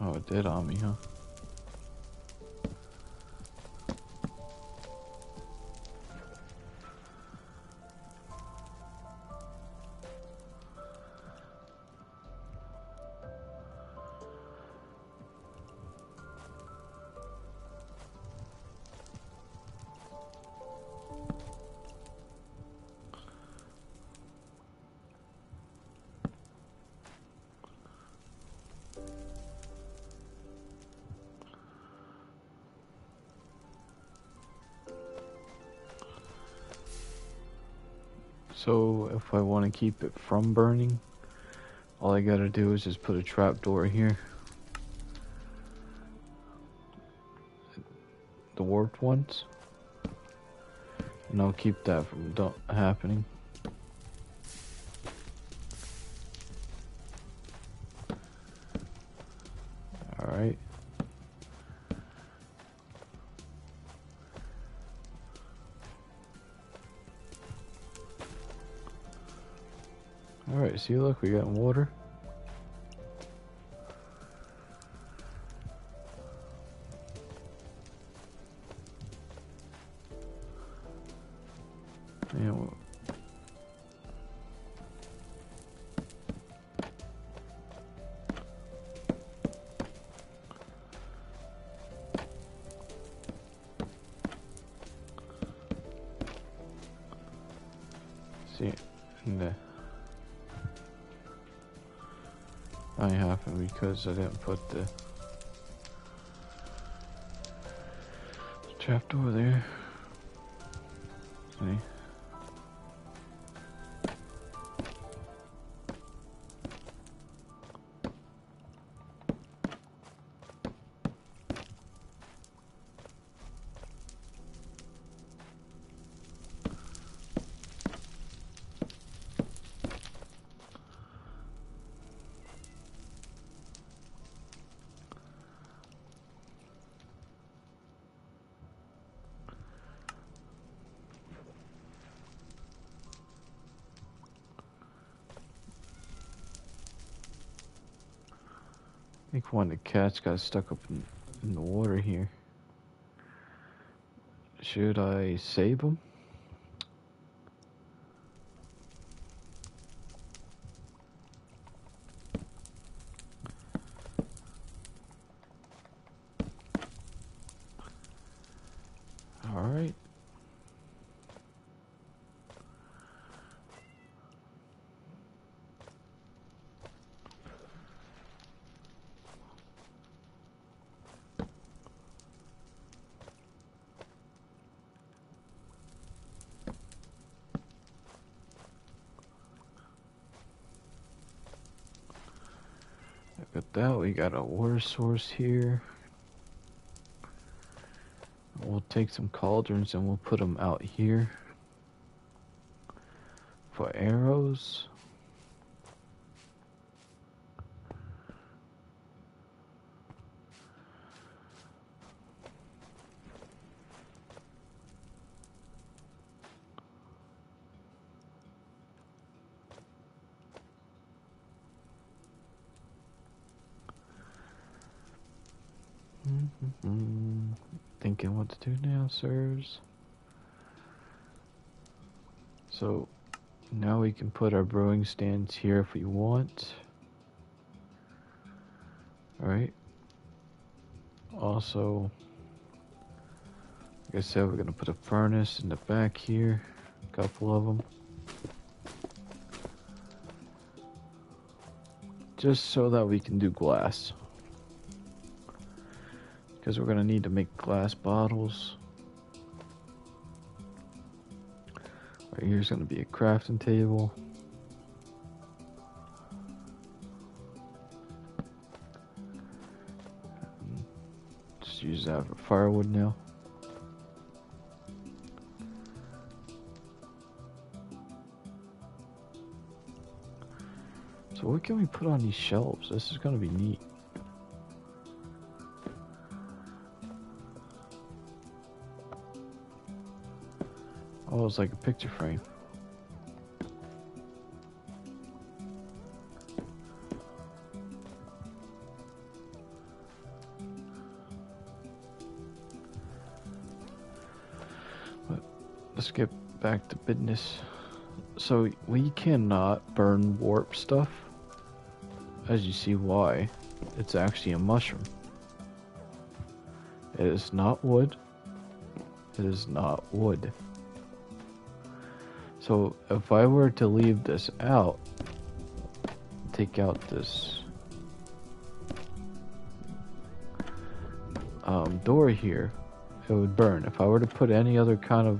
Oh, it did on me, huh? So if I want to keep it from burning, all I gotta do is just put a trapdoor here. The warped ones. And I'll keep that from happening. Alright. Alright, see, look, we got water. And see, and that happened because I didn't put the trapdoor there. See? I think one of the cats got stuck up in the water here. Should I save him? Alright. Look at that, we got a water source here. We'll take some cauldrons and we'll put them out here for arrows. Thinking what to do now, sirs. So now we can put our brewing stands here if we want. Alright. Also, like I said, we're going to put a furnace in the back here. A couple of them. Just so that we can do glass. Because we're going to need to make glass bottles. Right here's going to be a crafting table. Just use that for firewood now. So what can we put on these shelves? This is going to be neat. Oh, it's like a picture frame. But let's get back to business. So we cannot burn warp stuff. As you see why. It's actually a mushroom. It is not wood. It is not wood. So if I were to leave this out, take out this door here, it would burn. If I were to put any other kind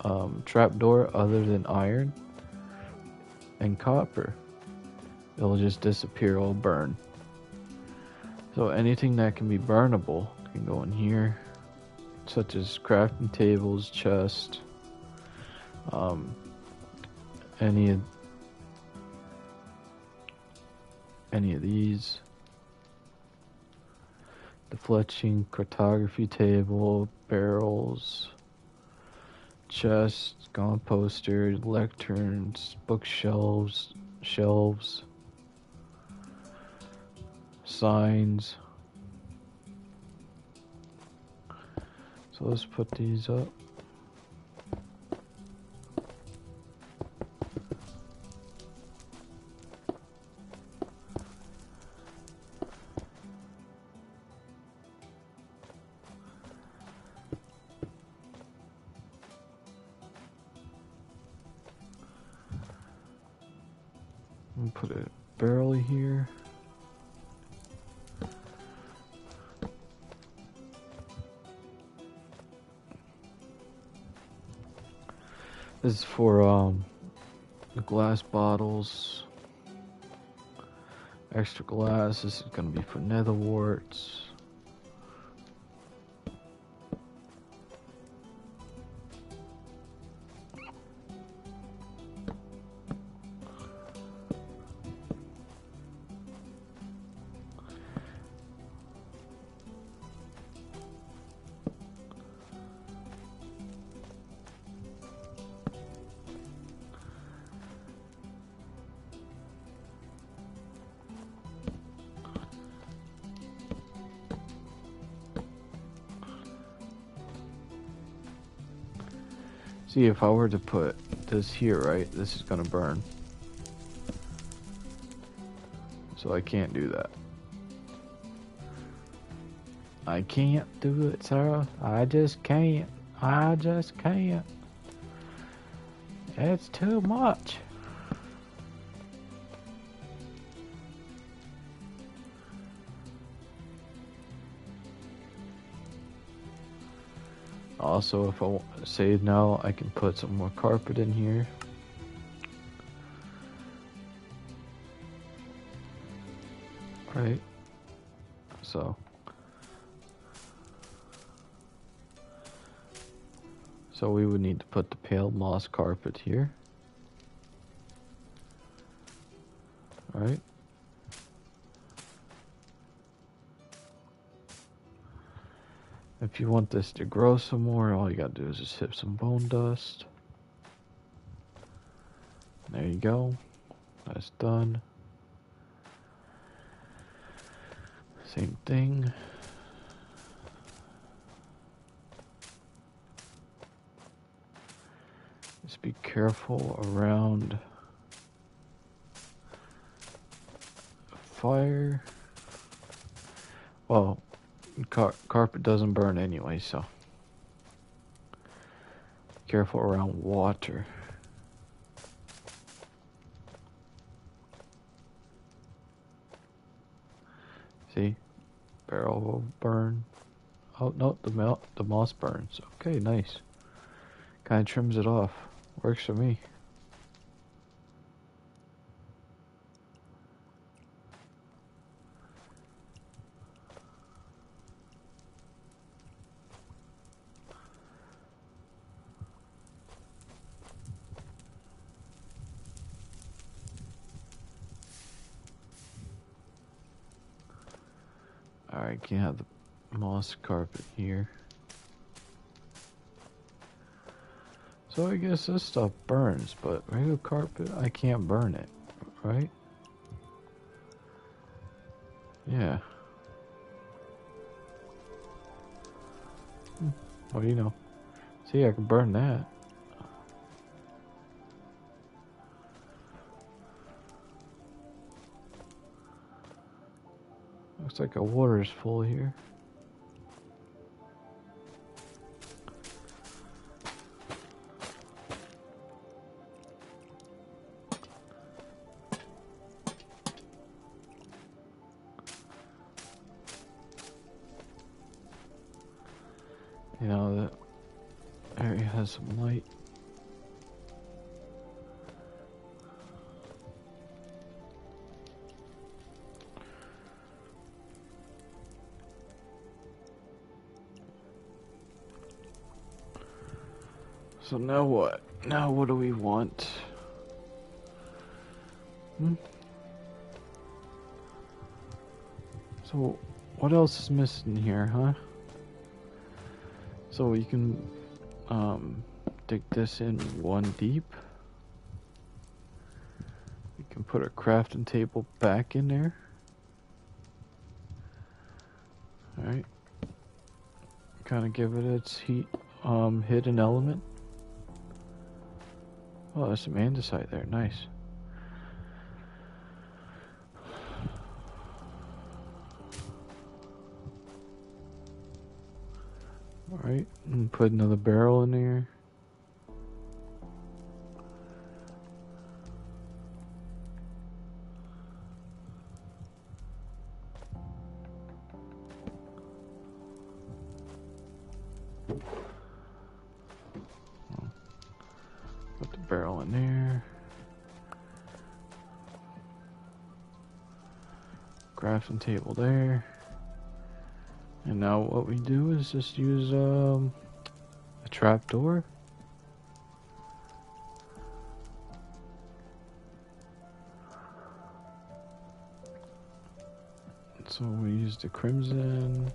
of trap door other than iron and copper, it'll just disappear, it'll burn. So anything that can be burnable can go in here, such as crafting tables, chests, any of these, the fletching cartography table, barrels, chests, composters, lecterns, bookshelves, shelves, signs. So let's put these up. Put a barrel here. This is for the glass bottles. Extra glass. This is gonna be for nether warts. See, if I were to put this here, right, this is gonna burn. So I can't do that. I can't do it, Sarah. I just can't. I just can't. It's too much. Also, if I want to save now, I can put some more carpet in here. Right? So we would need to put the pale moss carpet here. Right? If you want this to grow some more, all you gotta do is just hit some bone dust. There you go. That's done. Same thing. be careful around fire. Well, carpet doesn't burn anyway, so careful around water. See, barrel will burn. Oh no, the moss burns. Okay, nice. Kind of trims it off. Works for me. Alright, can't have the moss carpet here. So I guess this stuff burns, but regular carpet, I can't burn it, right? Yeah. Well, you know. See, I can burn that. Looks like our water is full here. You know, that area has some light. So now what? Now what do we want? So what else is missing here, huh? So we can dig this in one deep. We can put a crafting table back in there. Alright. Kind of give it its hidden element. Oh, there's some andesite there. Nice. Alright, and put another barrel in there. Put the barrel in there. Crafting table there. And now what we do is just use a trapdoor. So we use the crimson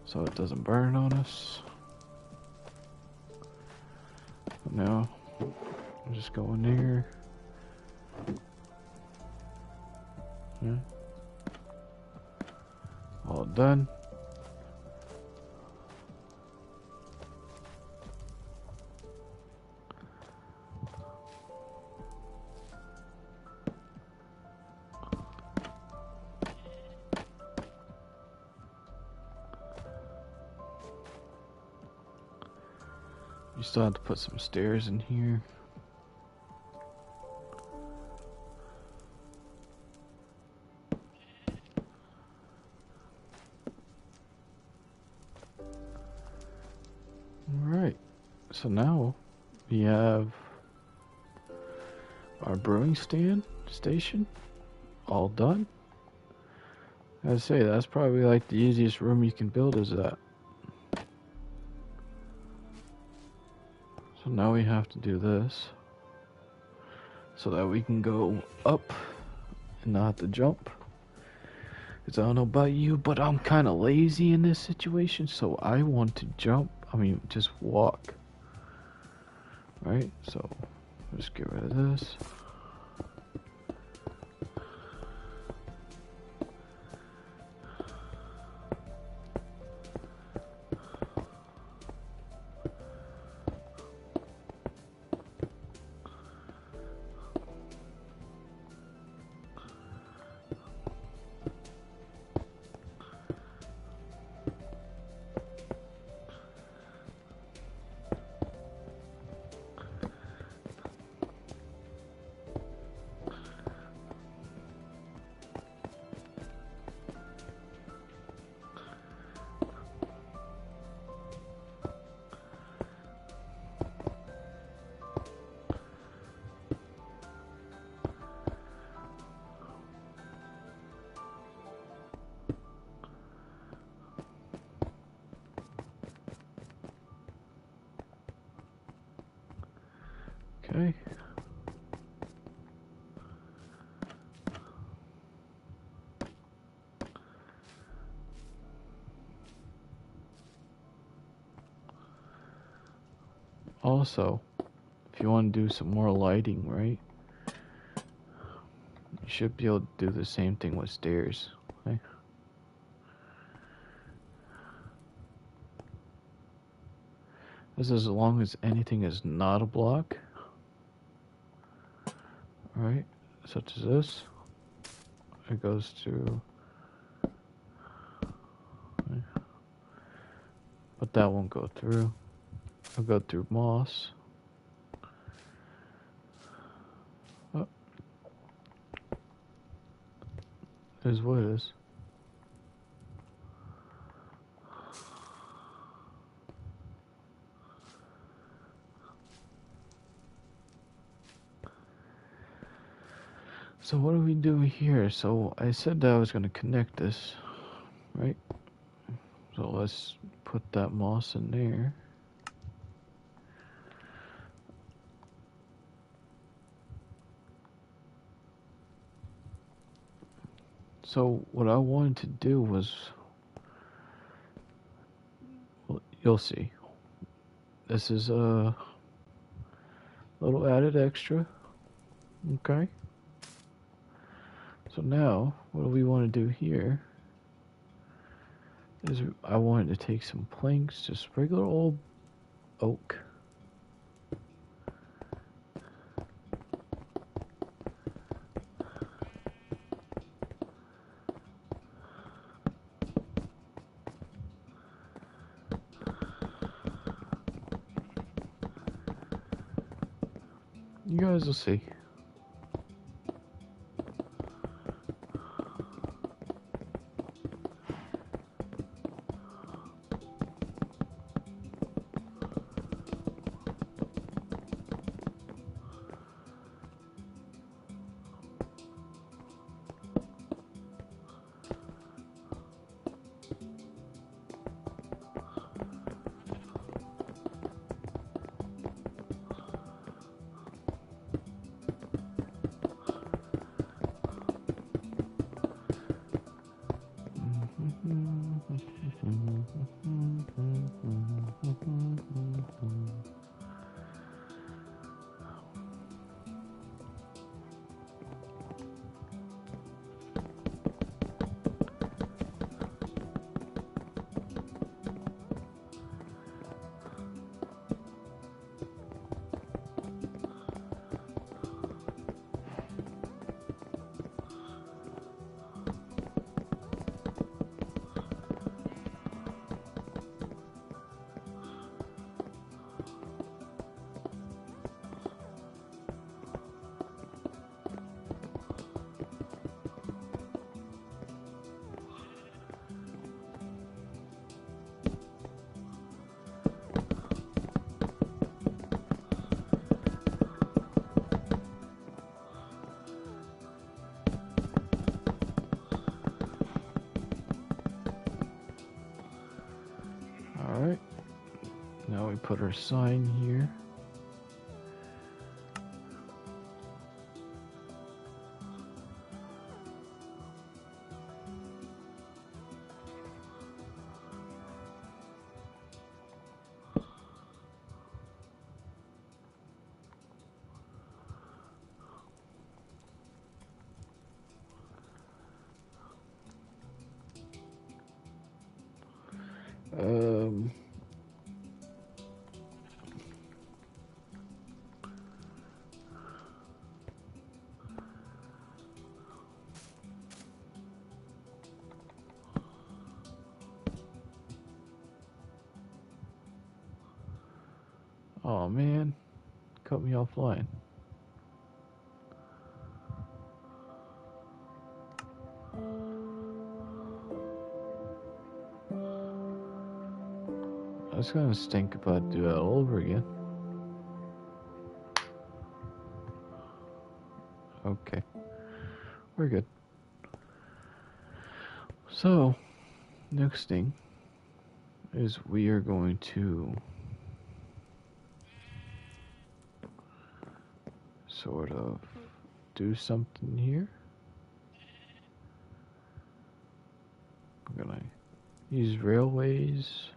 so it doesn't burn on us. Now I'm just go in there. Yeah. All done. You still have to put some stairs in here. Alright, so now we have our brewing station all done. I'd say that's probably like the easiest room you can build is that. So now we have to do this so that we can go up and not have to jump. Because I don't know about you, but I'm kind of lazy in this situation, so I want to jump. I mean, just walk. Right? So, just get rid of this. Also, if you want to do some more lighting, right? You should be able to do the same thing with stairs. Okay? This is as long as anything is not a block. Right? Such as this. It goes through. Okay. But that won't go through. It'll go through moss. Oh. Is what it is. So what do we do here? So I said that I was going to connect this, right? So let's put that moss in there. So what I wanted to do was, well, you'll see. This is a little added extra. Okay. So now, what do we want to do here is I wanted to take some planks, just regular old oak. You guys will see. Alright, now we put our sign here. Um, oh man, cut me offline. I was gonna stink about do that all over again. Okay, we're good. So, next thing is we are going to sort of do something here. I'm gonna use railways.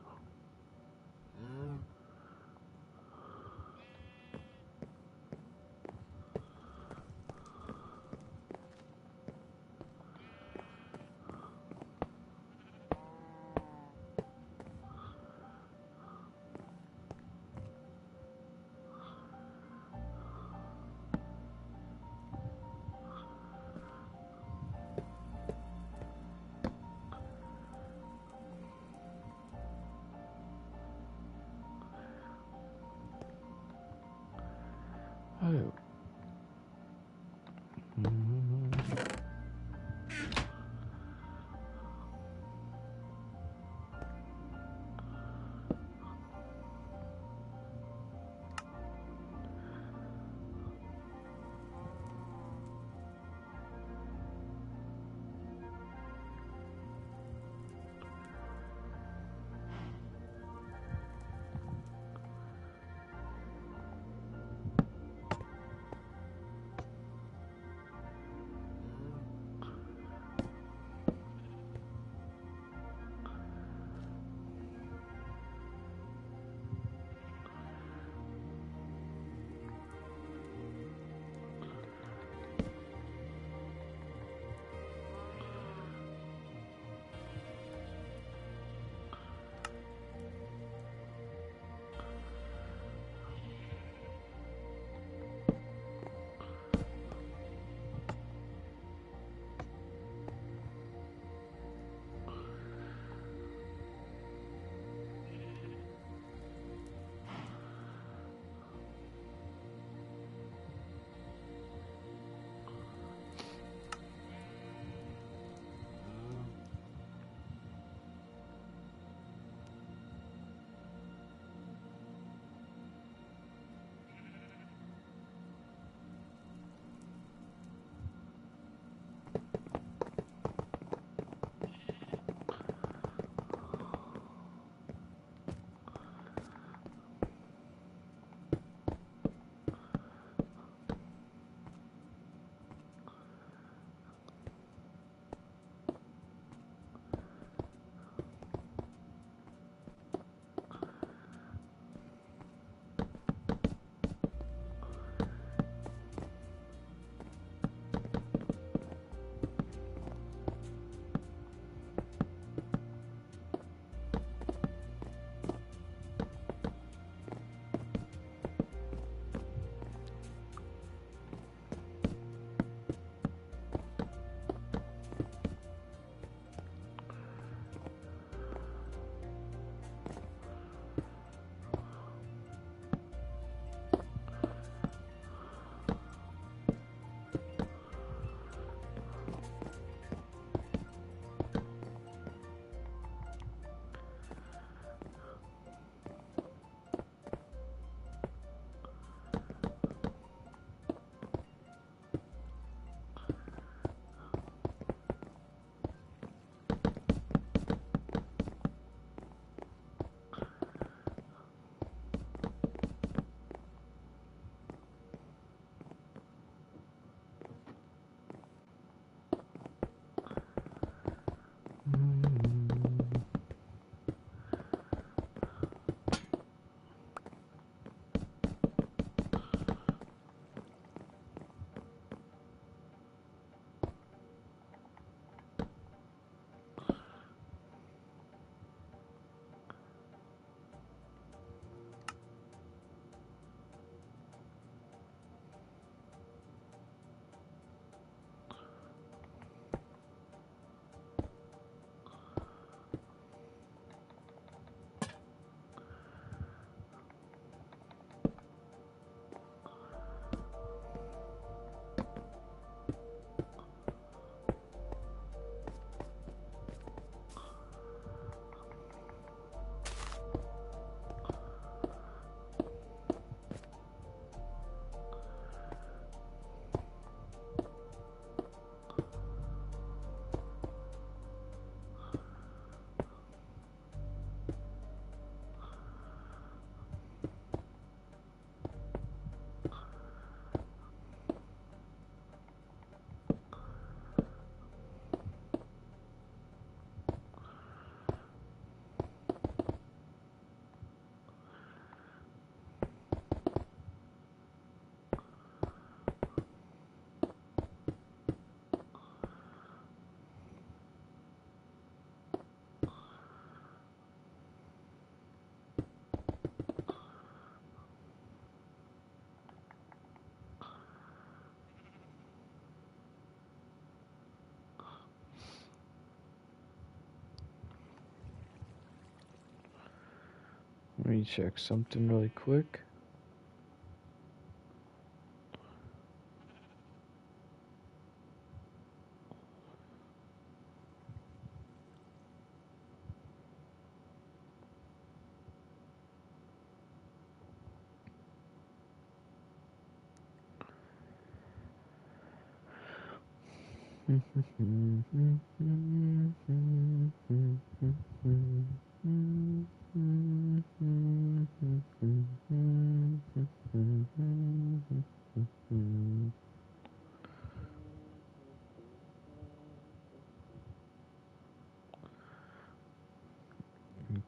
Let me check something really quick.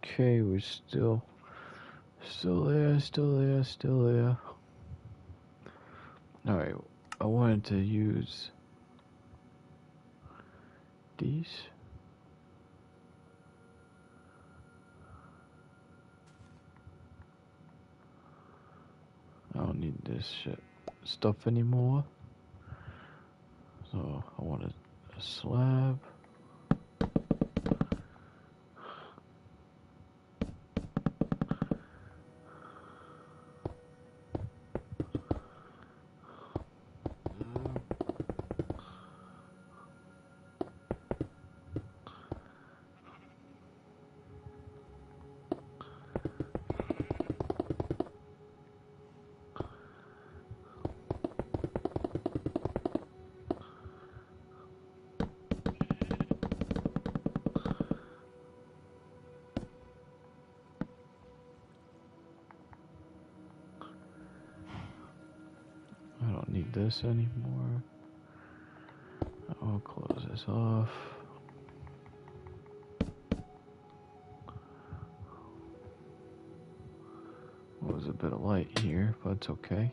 Okay, we're still there. Alright, I wanted to use these. I don't need this stuff anymore. So I want a slab. need this anymore. I'll close this off. Well, there's a bit of light here, but it's okay.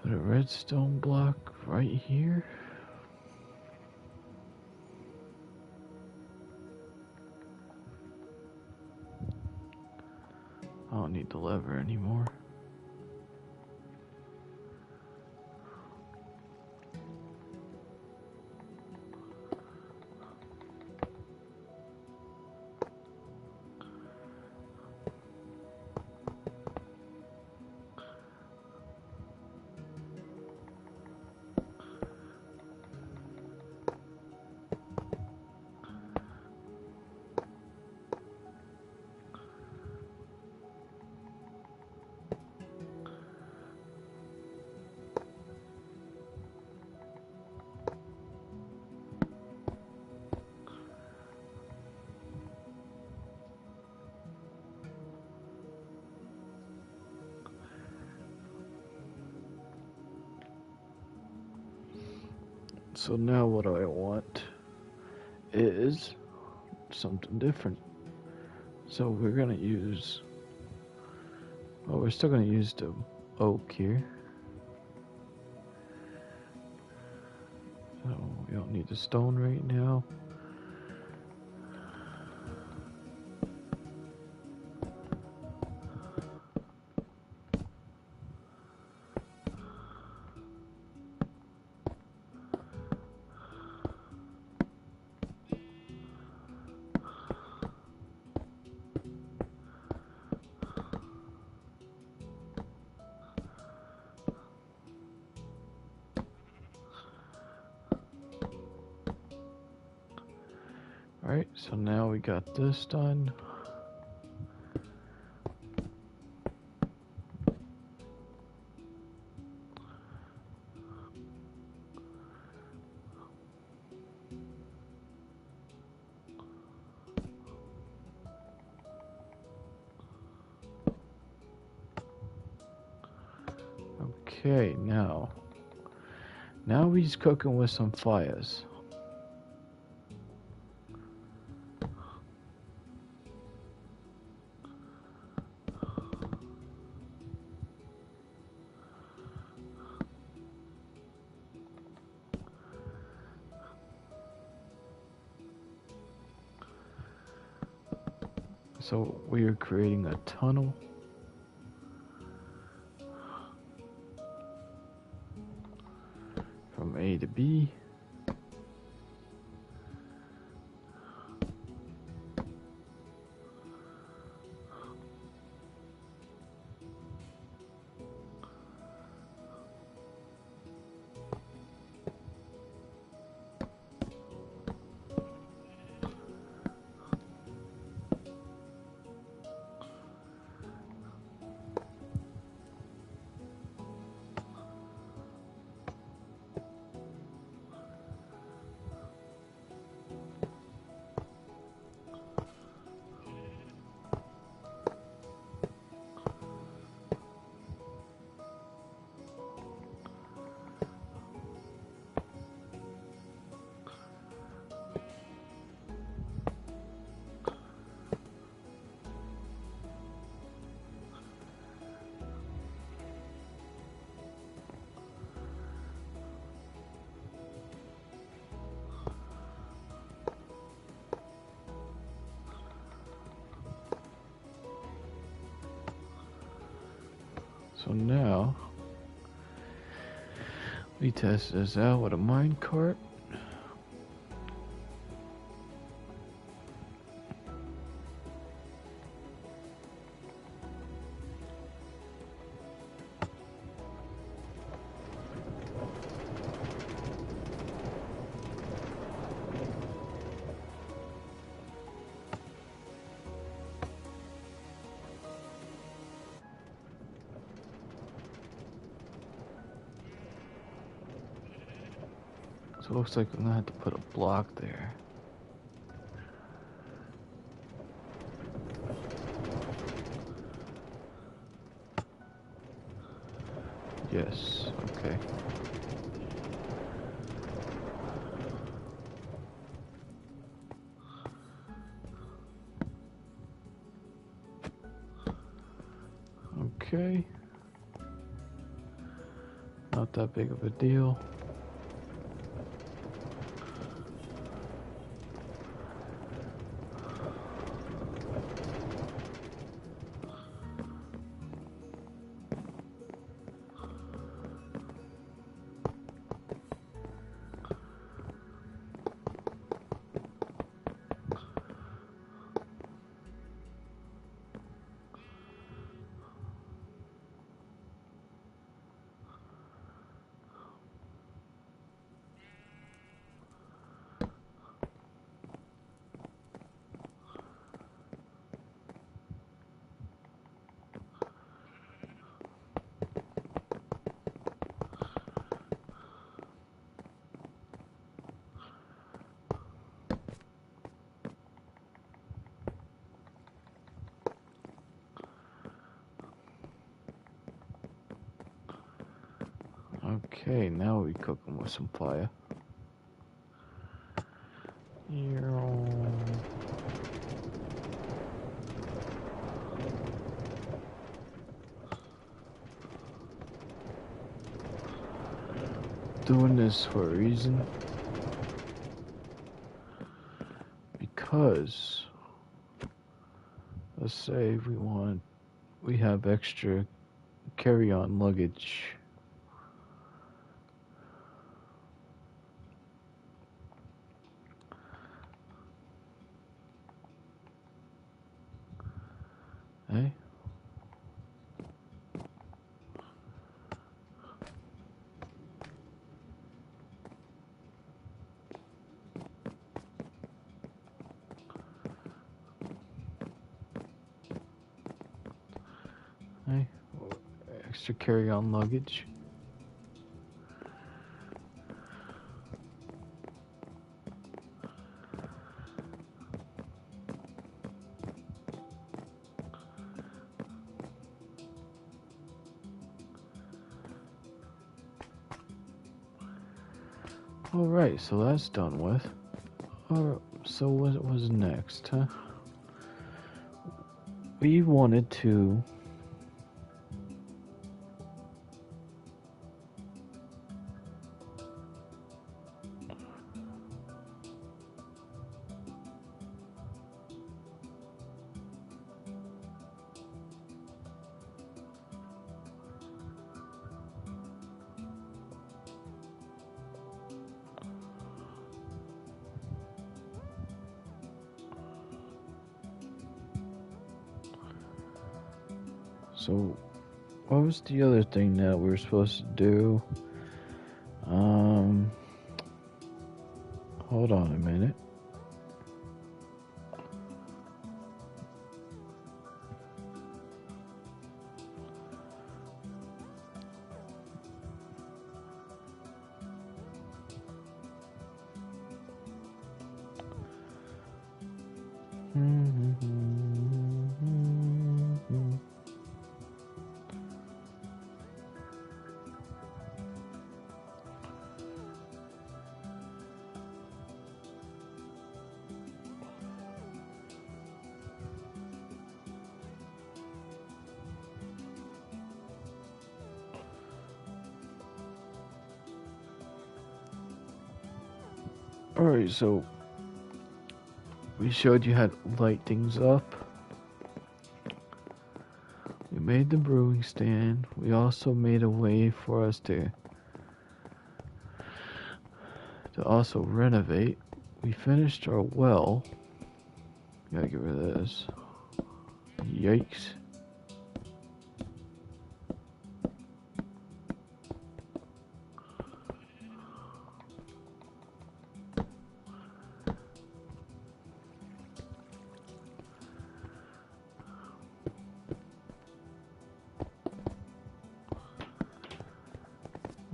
Put a redstone block right here. I don't need the lever anymore. So now what I want is something different. So we're gonna use, well, we're still gonna use the oak here. So we don't need the stone right now. Alright, so now we got this done. Okay, now he's cooking with some fires. So we are creating a tunnel. From A to B. So now we test this out with a minecart. So it looks like I'm gonna have to put a block there. Yes, okay. Okay. Not that big of a deal. Okay, now we cook them with some fire. Doing this for a reason. Because, let's say we have extra carry-on luggage. Eh? Eh? Extra carry-on luggage. Alright, so that's done with. So what was next, huh? We wanted to So, what was the other thing that we were supposed to do? Hold on a minute. Alright, so we showed you how to light things up. We made the brewing stand. We also made a way for us to also renovate. We finished our well. Gotta get rid of this. Yikes.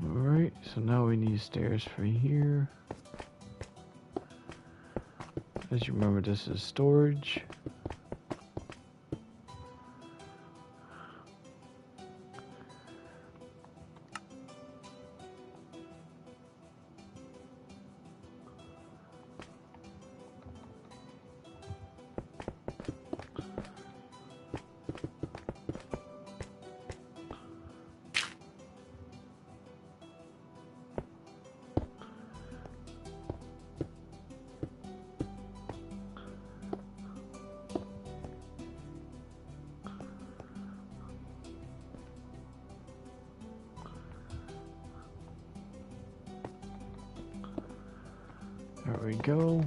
Alright, so now we need stairs for here. As you remember, this is storage. There we go.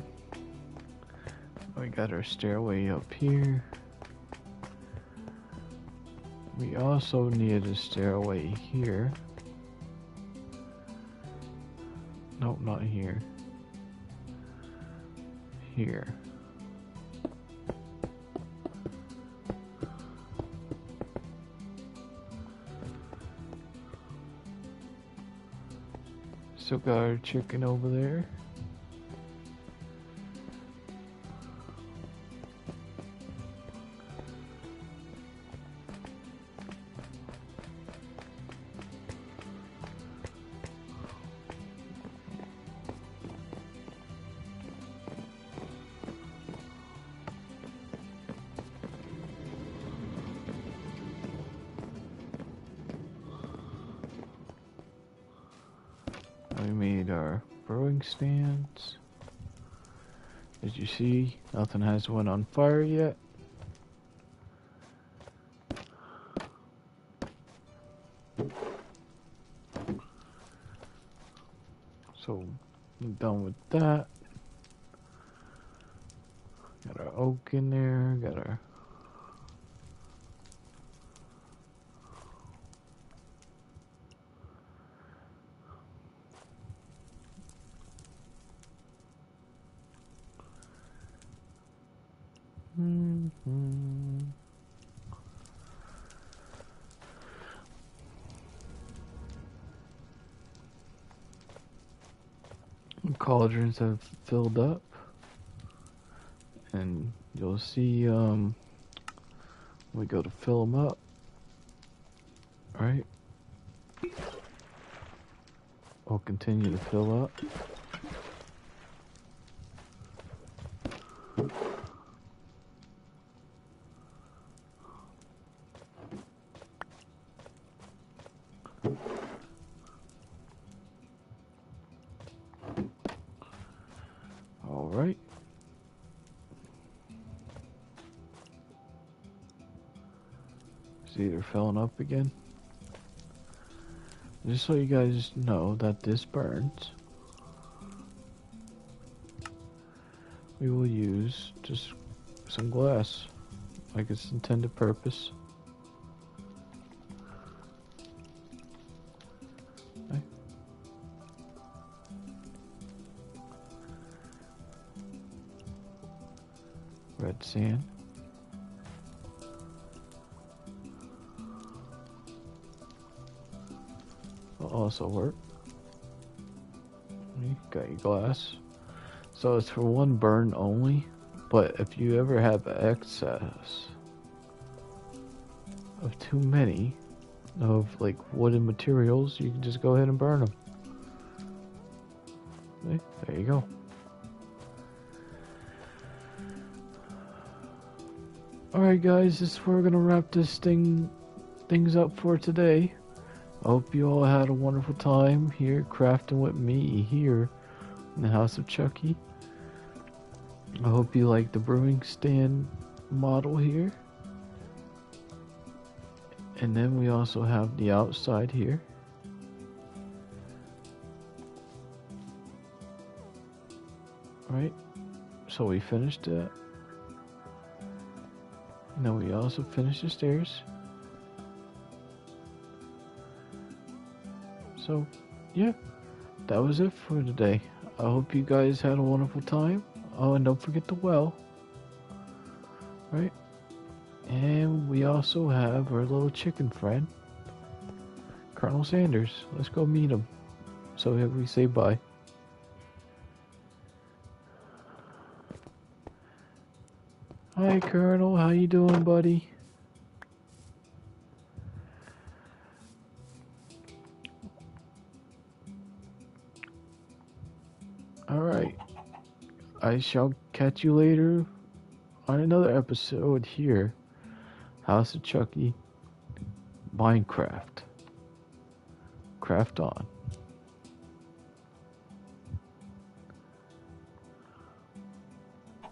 We got our stairway up here. We also need a stairway here. Nope, not here. Here. Still got our chicken over there. We made our brewing stands. As you see, nothing has went on fire yet. So, I'm done with that. Got our oak in there, got our cauldrons have filled up, and you'll see we go to fill them up, right? We'll continue to fill up. Alright. See, they're filling up again. Just so you guys know that this burns, we will use just some glass like its intended purpose. Okay. Red sand. Will also work. You got your glass. So it's for one burn only, but if you ever have excess of too many of like wooden materials, you can just go ahead and burn them. Okay, there you go. Alright guys, this is where we're gonna wrap this things up for today. I hope you all had a wonderful time here crafting with me here in the House of Chucky. I hope you like the brewing stand model here. And then we also have the outside here. Right? So we finished that. And then we also finished the stairs. So, yeah, that was it for today. I hope you guys had a wonderful time. Oh, and don't forget the well. Right? And we also have our little chicken friend, Colonel Sanders. Let's go meet him. So here we say bye. Hi, Colonel. How you doing, buddy? Alright. I shall catch you later on another episode here. House of Chucky. Minecraft. Craft on.